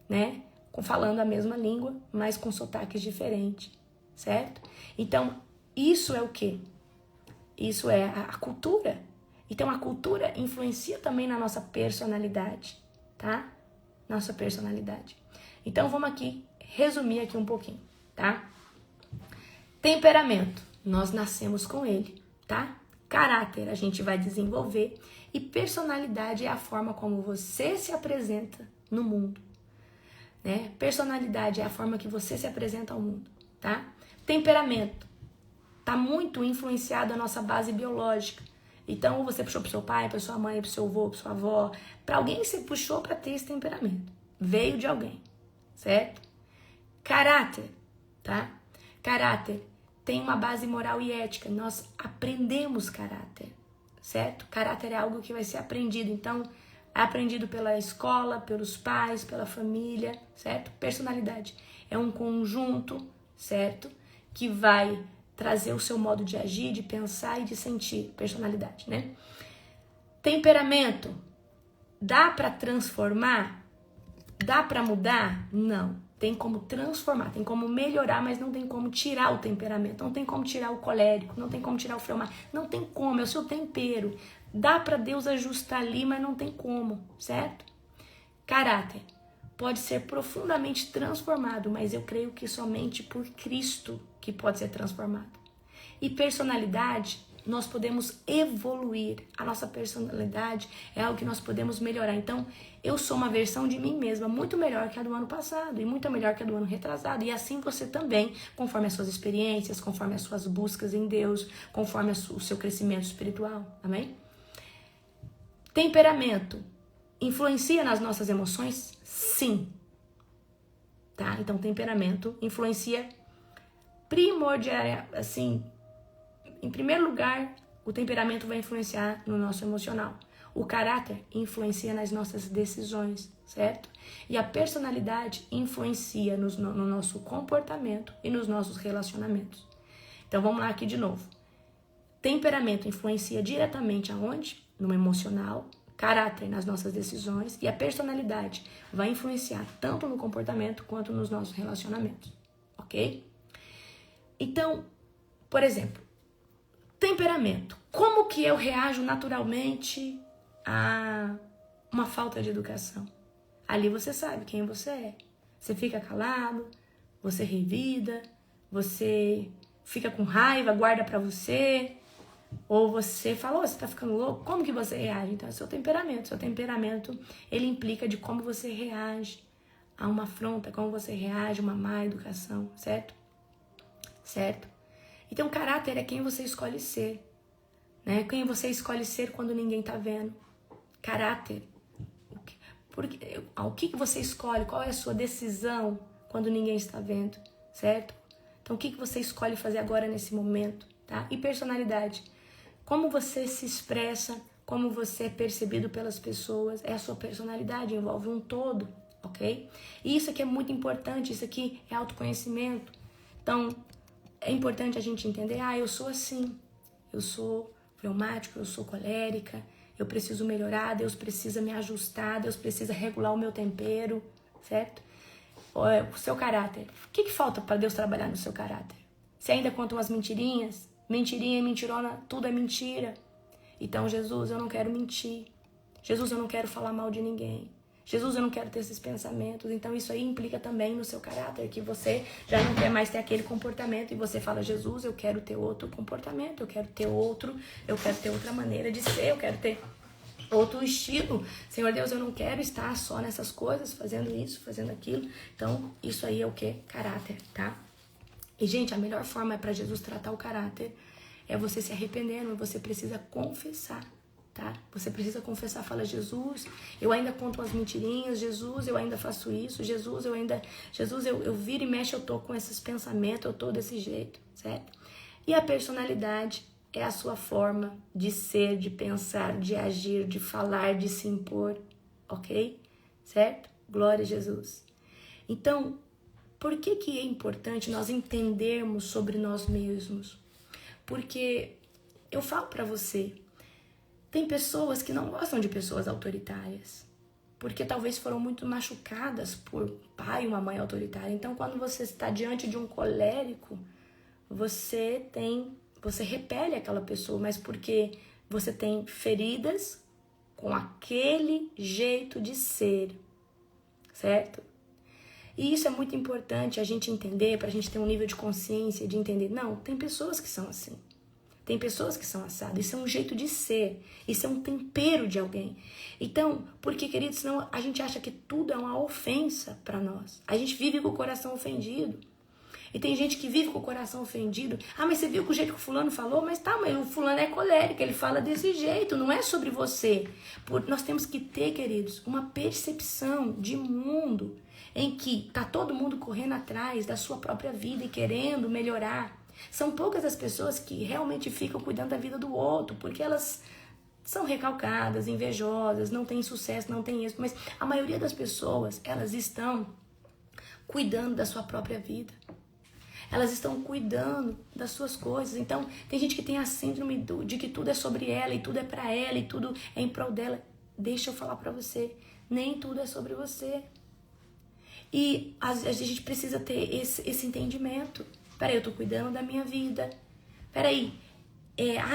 né? Falando a mesma língua, mas com sotaques diferentes, certo? Então, isso é o quê? Isso é a cultura. Então, a cultura influencia também na nossa personalidade, tá? Nossa personalidade. Então, vamos aqui resumir aqui um pouquinho, tá? Temperamento, nós nascemos com ele, tá? Caráter, a gente vai desenvolver. E personalidade é a forma como você se apresenta no mundo, né? Personalidade é a forma que você se apresenta ao mundo, tá? Temperamento, tá muito influenciado a nossa base biológica. Então, você puxou pro seu pai, pra sua mãe, pro seu avô, pra sua avó. Pra alguém você puxou pra ter esse temperamento. Veio de alguém, certo? Caráter, tá? Caráter tem uma base moral e ética. Nós aprendemos caráter, certo? Caráter é algo que vai ser aprendido. Então, é aprendido pela escola, pelos pais, pela família, certo? Personalidade é um conjunto, certo? Que vai trazer o seu modo de agir, de pensar e de sentir. Personalidade, né? Temperamento. Dá para transformar? Dá para mudar? Não. Tem como transformar, tem como melhorar, mas não tem como tirar o temperamento. Não tem como tirar o colérico, não tem como tirar o fleumático. Não tem como, é o seu tempero. Dá para Deus ajustar ali, mas não tem como, certo? Caráter. Pode ser profundamente transformado, mas eu creio que somente por Cristo que pode ser transformado. E personalidade, nós podemos evoluir. A nossa personalidade é algo que nós podemos melhorar. Então, eu sou uma versão de mim mesma muito melhor que a do ano passado e muito melhor que a do ano retrasado. E assim você também, conforme as suas experiências, conforme as suas buscas em Deus, conforme o seu crescimento espiritual. Amém? Temperamento. Influencia nas nossas emoções? Sim. Tá? Então, temperamento influencia primordial, assim, em primeiro lugar, o temperamento vai influenciar no nosso emocional. O caráter influencia nas nossas decisões, certo? E a personalidade influencia no nosso comportamento e nos nossos relacionamentos. Então, vamos lá aqui de novo. Temperamento influencia diretamente aonde? No emocional. Caráter nas nossas decisões. E a personalidade vai influenciar tanto no comportamento quanto nos nossos relacionamentos. Ok? Então, por exemplo, temperamento. Como que eu reajo naturalmente a uma falta de educação? Ali você sabe quem você é. Você fica calado, você revida, você fica com raiva, guarda pra você, ou você fala, você tá ficando louco? Como que você reage? Então, é seu temperamento. Seu temperamento, ele implica de como você reage a uma afronta, como você reage a uma má educação, certo? Certo? Então, caráter é quem você escolhe ser, né? Quem você escolhe ser quando ninguém tá vendo. Caráter. O que você escolhe? Qual é a sua decisão quando ninguém está vendo, certo? Então, o que você escolhe fazer agora nesse momento, tá? E personalidade. Como você se expressa, como você é percebido pelas pessoas, é a sua personalidade, envolve um todo, ok? E isso aqui é muito importante, isso aqui é autoconhecimento. Então, é importante a gente entender, eu sou assim, eu sou fleumático, eu sou colérica, eu preciso melhorar, Deus precisa me ajustar, Deus precisa regular o meu tempero, certo? O seu caráter. O que falta para Deus trabalhar no seu caráter? Você ainda conta umas mentirinhas? Mentirinha e mentirona, tudo é mentira. Então, Jesus, eu não quero mentir. Jesus, eu não quero falar mal de ninguém. Jesus, eu não quero ter esses pensamentos. Então, isso aí implica também no seu caráter, que você já não quer mais ter aquele comportamento. E você fala, Jesus, eu quero ter outro comportamento, eu quero ter outra maneira de ser, eu quero ter outro estilo. Senhor Deus, eu não quero estar só nessas coisas, fazendo isso, fazendo aquilo. Então, isso aí é o que? Caráter, tá? E, gente, a melhor forma para Jesus tratar o caráter é você se arrependendo, você precisa confessar, tá? Você precisa confessar, fala, Jesus, eu ainda conto umas mentirinhas, Jesus, eu ainda faço isso, Jesus, eu viro e mexo, eu tô com esses pensamentos, eu tô desse jeito, certo? E a personalidade é a sua forma de ser, de pensar, de agir, de falar, de se impor, ok? Certo? Glória a Jesus. Então, por que é importante nós entendermos sobre nós mesmos? Porque eu falo pra você, tem pessoas que não gostam de pessoas autoritárias, porque talvez foram muito machucadas por pai ou uma mãe autoritária. Então, quando você está diante de um colérico, você repele aquela pessoa, mas porque você tem feridas com aquele jeito de ser, certo? E isso é muito importante a gente entender, pra gente ter um nível de consciência, de entender, não, tem pessoas que são assim. Tem pessoas que são assadas. Isso é um jeito de ser. Isso é um tempero de alguém. Então, porque, queridos, senão a gente acha que tudo é uma ofensa pra nós. A gente vive com o coração ofendido. E tem gente que vive com o coração ofendido. Mas você viu que o jeito que o fulano falou? Mas o fulano é colérico, ele fala desse jeito, não é sobre você. Nós temos que ter, queridos, uma percepção de mundo em que tá todo mundo correndo atrás da sua própria vida e querendo melhorar. São poucas as pessoas que realmente ficam cuidando da vida do outro, porque elas são recalcadas, invejosas, não têm sucesso, não têm êxito. Mas a maioria das pessoas, elas estão cuidando da sua própria vida. Elas estão cuidando das suas coisas. Então, tem gente que tem a síndrome de que tudo é sobre ela, e tudo é pra ela, e tudo é em prol dela. Deixa eu falar pra você, nem tudo é sobre você. E a gente precisa ter esse entendimento. Peraí, eu tô cuidando da minha vida. Peraí,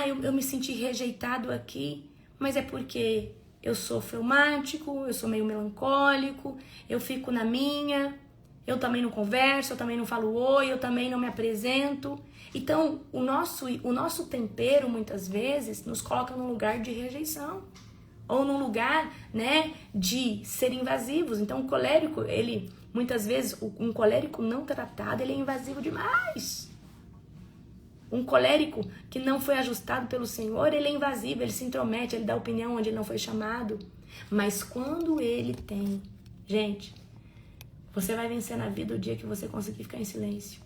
eu me senti rejeitado aqui, mas é porque eu sou fleumático, eu sou meio melancólico, eu fico na minha, eu também não converso, eu também não falo oi, eu também não me apresento. Então, o nosso tempero, muitas vezes, nos coloca num lugar de rejeição. Ou num lugar, né, de ser invasivos. Então, o colérico, muitas vezes, um colérico não tratado, ele é invasivo demais. Um colérico que não foi ajustado pelo Senhor, ele é invasivo, ele se intromete, ele dá opinião onde ele não foi chamado. Mas quando ele tem... Gente, você vai vencer na vida o dia que você conseguir ficar em silêncio.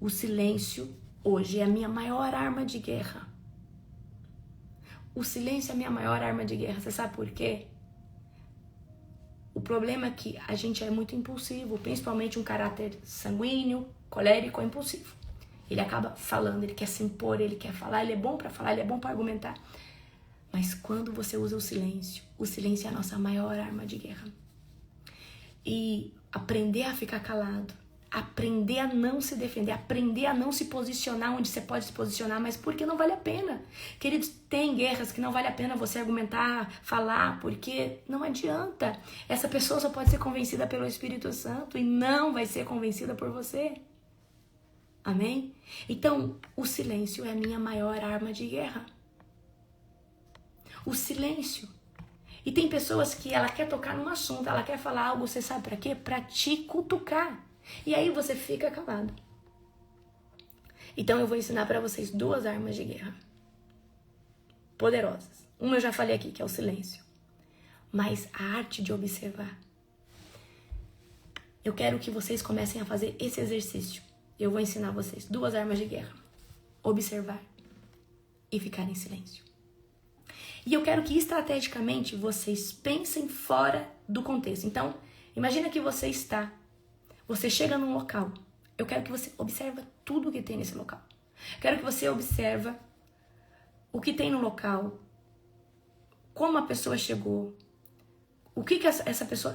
O silêncio, hoje, é a minha maior arma de guerra. O silêncio é a minha maior arma de guerra. Você sabe por quê? O problema é que a gente é muito impulsivo, principalmente um caráter sanguíneo, colérico, é impulsivo. Ele acaba falando, ele quer se impor, ele quer falar, ele é bom pra falar, ele é bom pra argumentar. Mas quando você usa o silêncio é a nossa maior arma de guerra. E aprender a ficar calado, aprender a não se defender, aprender a não se posicionar onde você pode se posicionar, mas porque não vale a pena. Queridos, tem guerras que não vale a pena você argumentar, falar, porque não adianta. Essa pessoa só pode ser convencida pelo Espírito Santo e não vai ser convencida por você. Amém? Então, o silêncio é a minha maior arma de guerra. O silêncio. E tem pessoas que ela quer tocar num assunto, ela quer falar algo, você sabe pra quê? Pra te cutucar. E aí você fica calado. Então eu vou ensinar pra vocês 2 armas de guerra. Poderosas. Uma eu já falei aqui, que é o silêncio. Mas a arte de observar. eu quero que vocês comecem a fazer esse exercício. Eu vou ensinar vocês 2 armas de guerra. Observar e ficar em silêncio. E eu quero que estrategicamente vocês pensem fora do contexto. Então, imagina que você chega num local. Eu quero que você observe tudo que tem nesse local. Quero que você observe o que tem no local, como a pessoa chegou, o que essa pessoa...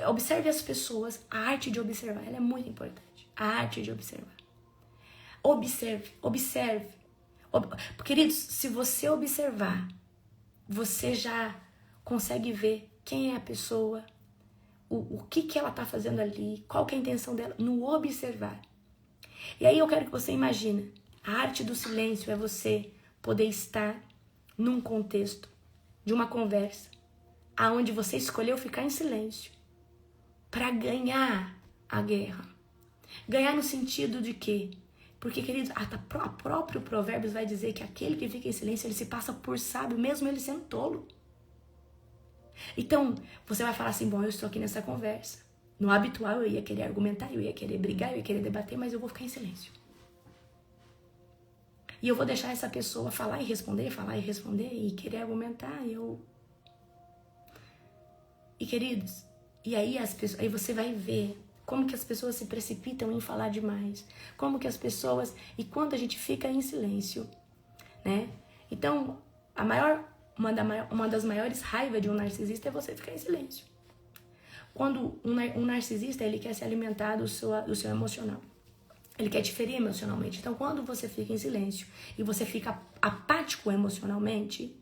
Observe as pessoas, a arte de observar, ela é muito importante. A arte de observar. Observe. Queridos, se você observar, você já consegue ver quem é a pessoa, o que ela está fazendo ali, qual que é a intenção dela, no observar. E aí eu quero que você imagine, a arte do silêncio é você poder estar num contexto de uma conversa, aonde você escolheu ficar em silêncio para ganhar a guerra. Ganhar no sentido de quê? Porque, queridos, o próprio Provérbios vai dizer que aquele que fica em silêncio, ele se passa por sábio, mesmo ele sendo tolo. Então, você vai falar assim, bom, eu estou aqui nessa conversa. No habitual, eu ia querer argumentar, eu ia querer brigar, eu ia querer debater, mas eu vou ficar em silêncio. E eu vou deixar essa pessoa falar e responder, e querer argumentar, E, queridos, aí você vai ver como que as pessoas se precipitam em falar demais. Como que as pessoas... E quando a gente fica em silêncio, né? Então, uma das maiores raivas de um narcisista é você ficar em silêncio. Quando um narcisista, ele quer se alimentar do seu emocional. Ele quer te ferir emocionalmente. Então, quando você fica em silêncio e você fica apático emocionalmente,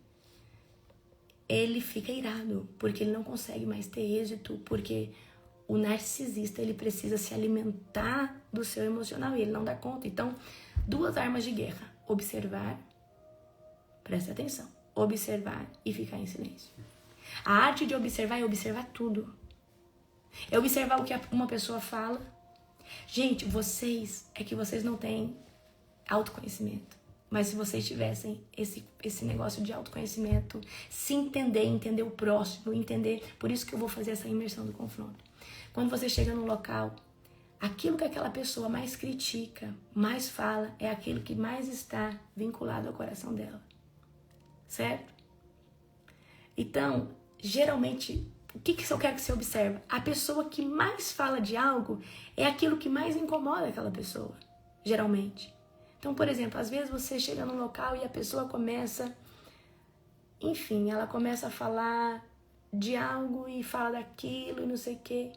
ele fica irado, porque ele não consegue mais ter êxito, porque... O narcisista, ele precisa se alimentar do seu emocional e ele não dá conta. Então, 2 armas de guerra. Observar, presta atenção, observar e ficar em silêncio. A arte de observar é observar tudo. É observar o que uma pessoa fala. Gente, vocês não têm autoconhecimento. Mas se vocês tivessem esse negócio de autoconhecimento, se entender o próximo, entender... Por isso que eu vou fazer essa imersão do confronto. Quando você chega no local, aquilo que aquela pessoa mais critica, mais fala, é aquilo que mais está vinculado ao coração dela. Certo? Então, geralmente, o que eu quero que você observe? A pessoa que mais fala de algo é aquilo que mais incomoda aquela pessoa, geralmente. Então, por exemplo, às vezes você chega num local e a pessoa começa... Enfim, ela começa a falar de algo e fala daquilo e não sei o quê.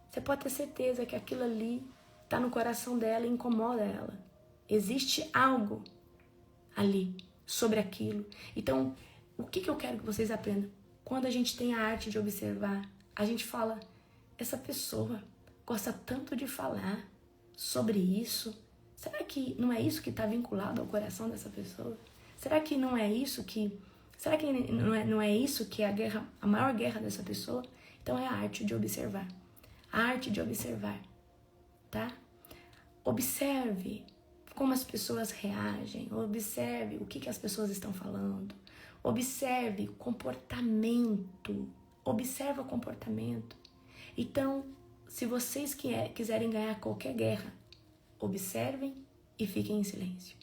Você pode ter certeza que aquilo ali está no coração dela e incomoda ela. Existe algo ali sobre aquilo. Então, o que eu quero que vocês aprendam? Quando a gente tem a arte de observar, a gente fala, essa pessoa gosta tanto de falar sobre isso. Será que não é isso que está vinculado ao coração dessa pessoa? Será que não é isso que... Será que não é isso que é a maior guerra dessa pessoa? Então é a arte de observar. A arte de observar, tá? Observe como as pessoas reagem, observe o que as pessoas estão falando, observe comportamento, observa o comportamento. Então, se vocês quiserem ganhar qualquer guerra, observem e fiquem em silêncio.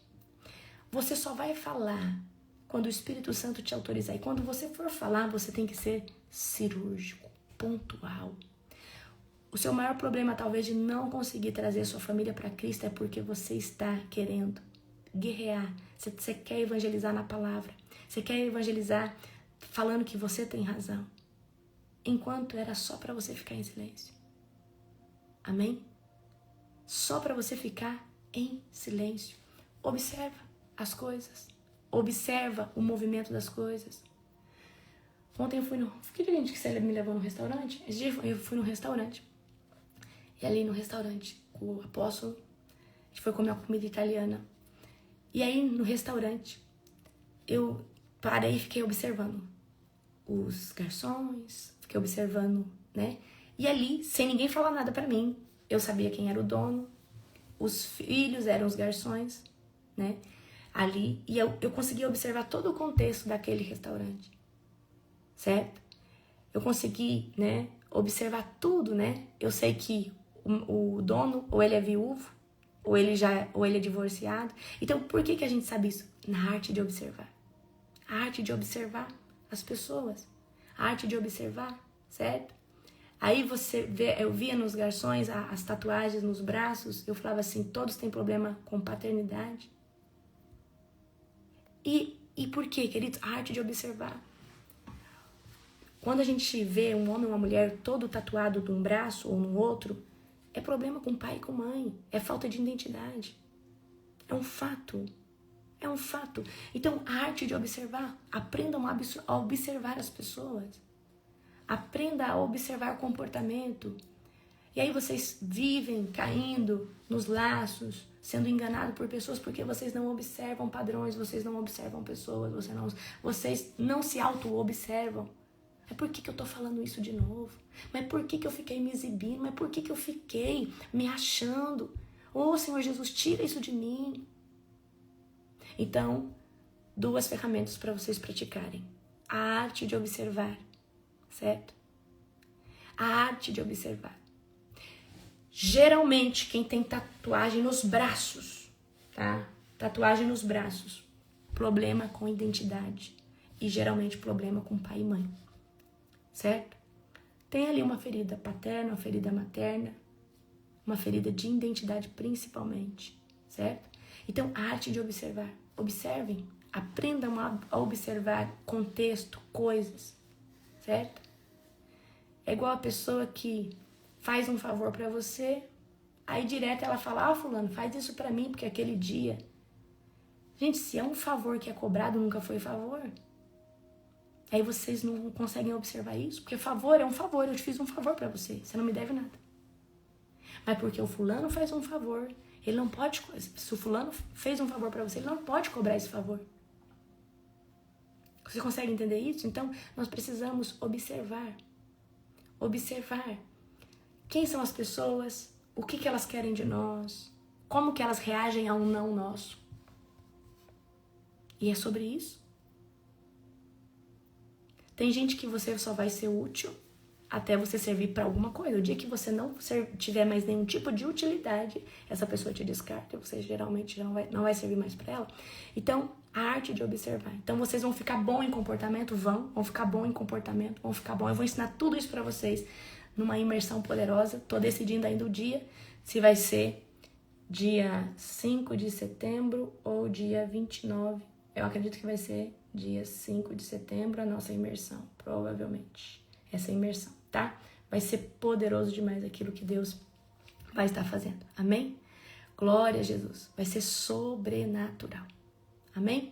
Você só vai falar quando o Espírito Santo te autorizar. E quando você for falar, você tem que ser cirúrgico, pontual. O seu maior problema, talvez, de não conseguir trazer a sua família para Cristo é porque você está querendo guerrear. Você quer evangelizar na palavra. Você quer evangelizar falando que você tem razão. Enquanto era só para você ficar em silêncio. Amém? Só para você ficar em silêncio. Observa as coisas. Observa o movimento das coisas. Ontem eu fui no... Que dia que você me levou no restaurante? Esse dia eu fui no restaurante. E ali no restaurante, o apóstolo, a gente foi comer uma comida italiana. E aí no restaurante, eu parei e fiquei observando os garçons, fiquei observando, né? E ali, sem ninguém falar nada pra mim, eu sabia quem era o dono, os filhos eram os garçons, né? Ali, e eu consegui observar todo o contexto daquele restaurante, certo? Eu consegui, né, observar tudo, né? Eu sei que o dono, ou ele é viúvo, ou ele é divorciado. Então, por que a gente sabe isso? Na arte de observar. A arte de observar as pessoas. A arte de observar, certo? Aí você vê, eu via nos garçons as tatuagens nos braços, eu falava assim, todos têm problema com paternidade. E por quê, queridos? A arte de observar. Quando a gente vê um homem ou uma mulher todo tatuado de um braço ou no outro, é problema com pai e com mãe, é falta de identidade. É um fato. É um fato. Então, a arte de observar. Aprendam a observar as pessoas. Aprenda a observar o comportamento. E aí vocês vivem caindo nos laços, sendo enganados por pessoas porque vocês não observam padrões, vocês não observam pessoas, vocês não se auto-observam. Mas por que eu tô falando isso de novo? Mas por que eu fiquei me exibindo? Mas por que eu fiquei me achando? Ô, Senhor Jesus, tira isso de mim. Então, 2 ferramentas para vocês praticarem. A arte de observar, certo? A arte de observar. Geralmente, quem tem tatuagem nos braços, tá? Tatuagem nos braços. Problema com identidade. E geralmente problema com pai e mãe. Certo? Tem ali uma ferida paterna, uma ferida materna, uma ferida de identidade principalmente, certo? Então, a arte de observar. Observem, aprendam a observar contexto, coisas, certo? É igual a pessoa que faz um favor pra você, aí direto ela fala, fulano, faz isso pra mim, porque aquele dia... Gente, se é um favor que é cobrado, nunca foi favor... Aí vocês não conseguem observar isso. Porque favor é um favor. Eu te fiz um favor pra você. Você não me deve nada. Mas porque o fulano faz um favor. Ele não pode... Se o fulano fez um favor pra você, ele não pode cobrar esse favor. Você consegue entender isso? Então, nós precisamos observar. Observar. Quem são as pessoas? O que elas querem de nós? Como que elas reagem a um não nosso? E é sobre isso. Tem gente que você só vai ser útil até você servir para alguma coisa. O dia que você não tiver mais nenhum tipo de utilidade, essa pessoa te descarta, você geralmente já não vai servir mais para ela. Então, a arte de observar. Então, vocês vão ficar bom em comportamento? Vão ficar bom em comportamento, vão ficar bom. Eu vou ensinar tudo isso para vocês numa imersão poderosa. Tô decidindo ainda o dia, se vai ser dia 5 de setembro ou dia 29. Eu acredito que vai ser dia 5 de setembro a nossa imersão, provavelmente. Essa imersão, tá? Vai ser poderoso demais aquilo que Deus vai estar fazendo. Amém? Glória a Jesus. Vai ser sobrenatural. Amém?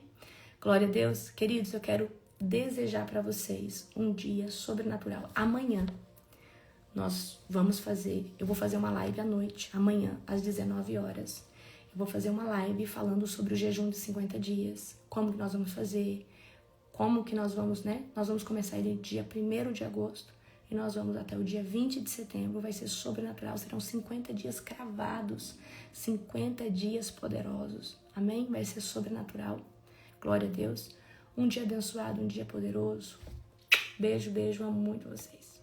Glória a Deus. Queridos, eu quero desejar para vocês um dia sobrenatural. Amanhã eu vou fazer uma live à noite, amanhã, às 19 horas. Eu vou fazer uma live falando sobre o jejum de 50 dias, como que nós vamos fazer, como que nós vamos, Nós vamos começar ele dia 1º de agosto e nós vamos até o dia 20 de setembro, vai ser sobrenatural, serão 50 dias cravados, 50 dias poderosos, amém? Vai ser sobrenatural, glória a Deus. Um dia abençoado, um dia poderoso. Beijo, amo muito vocês.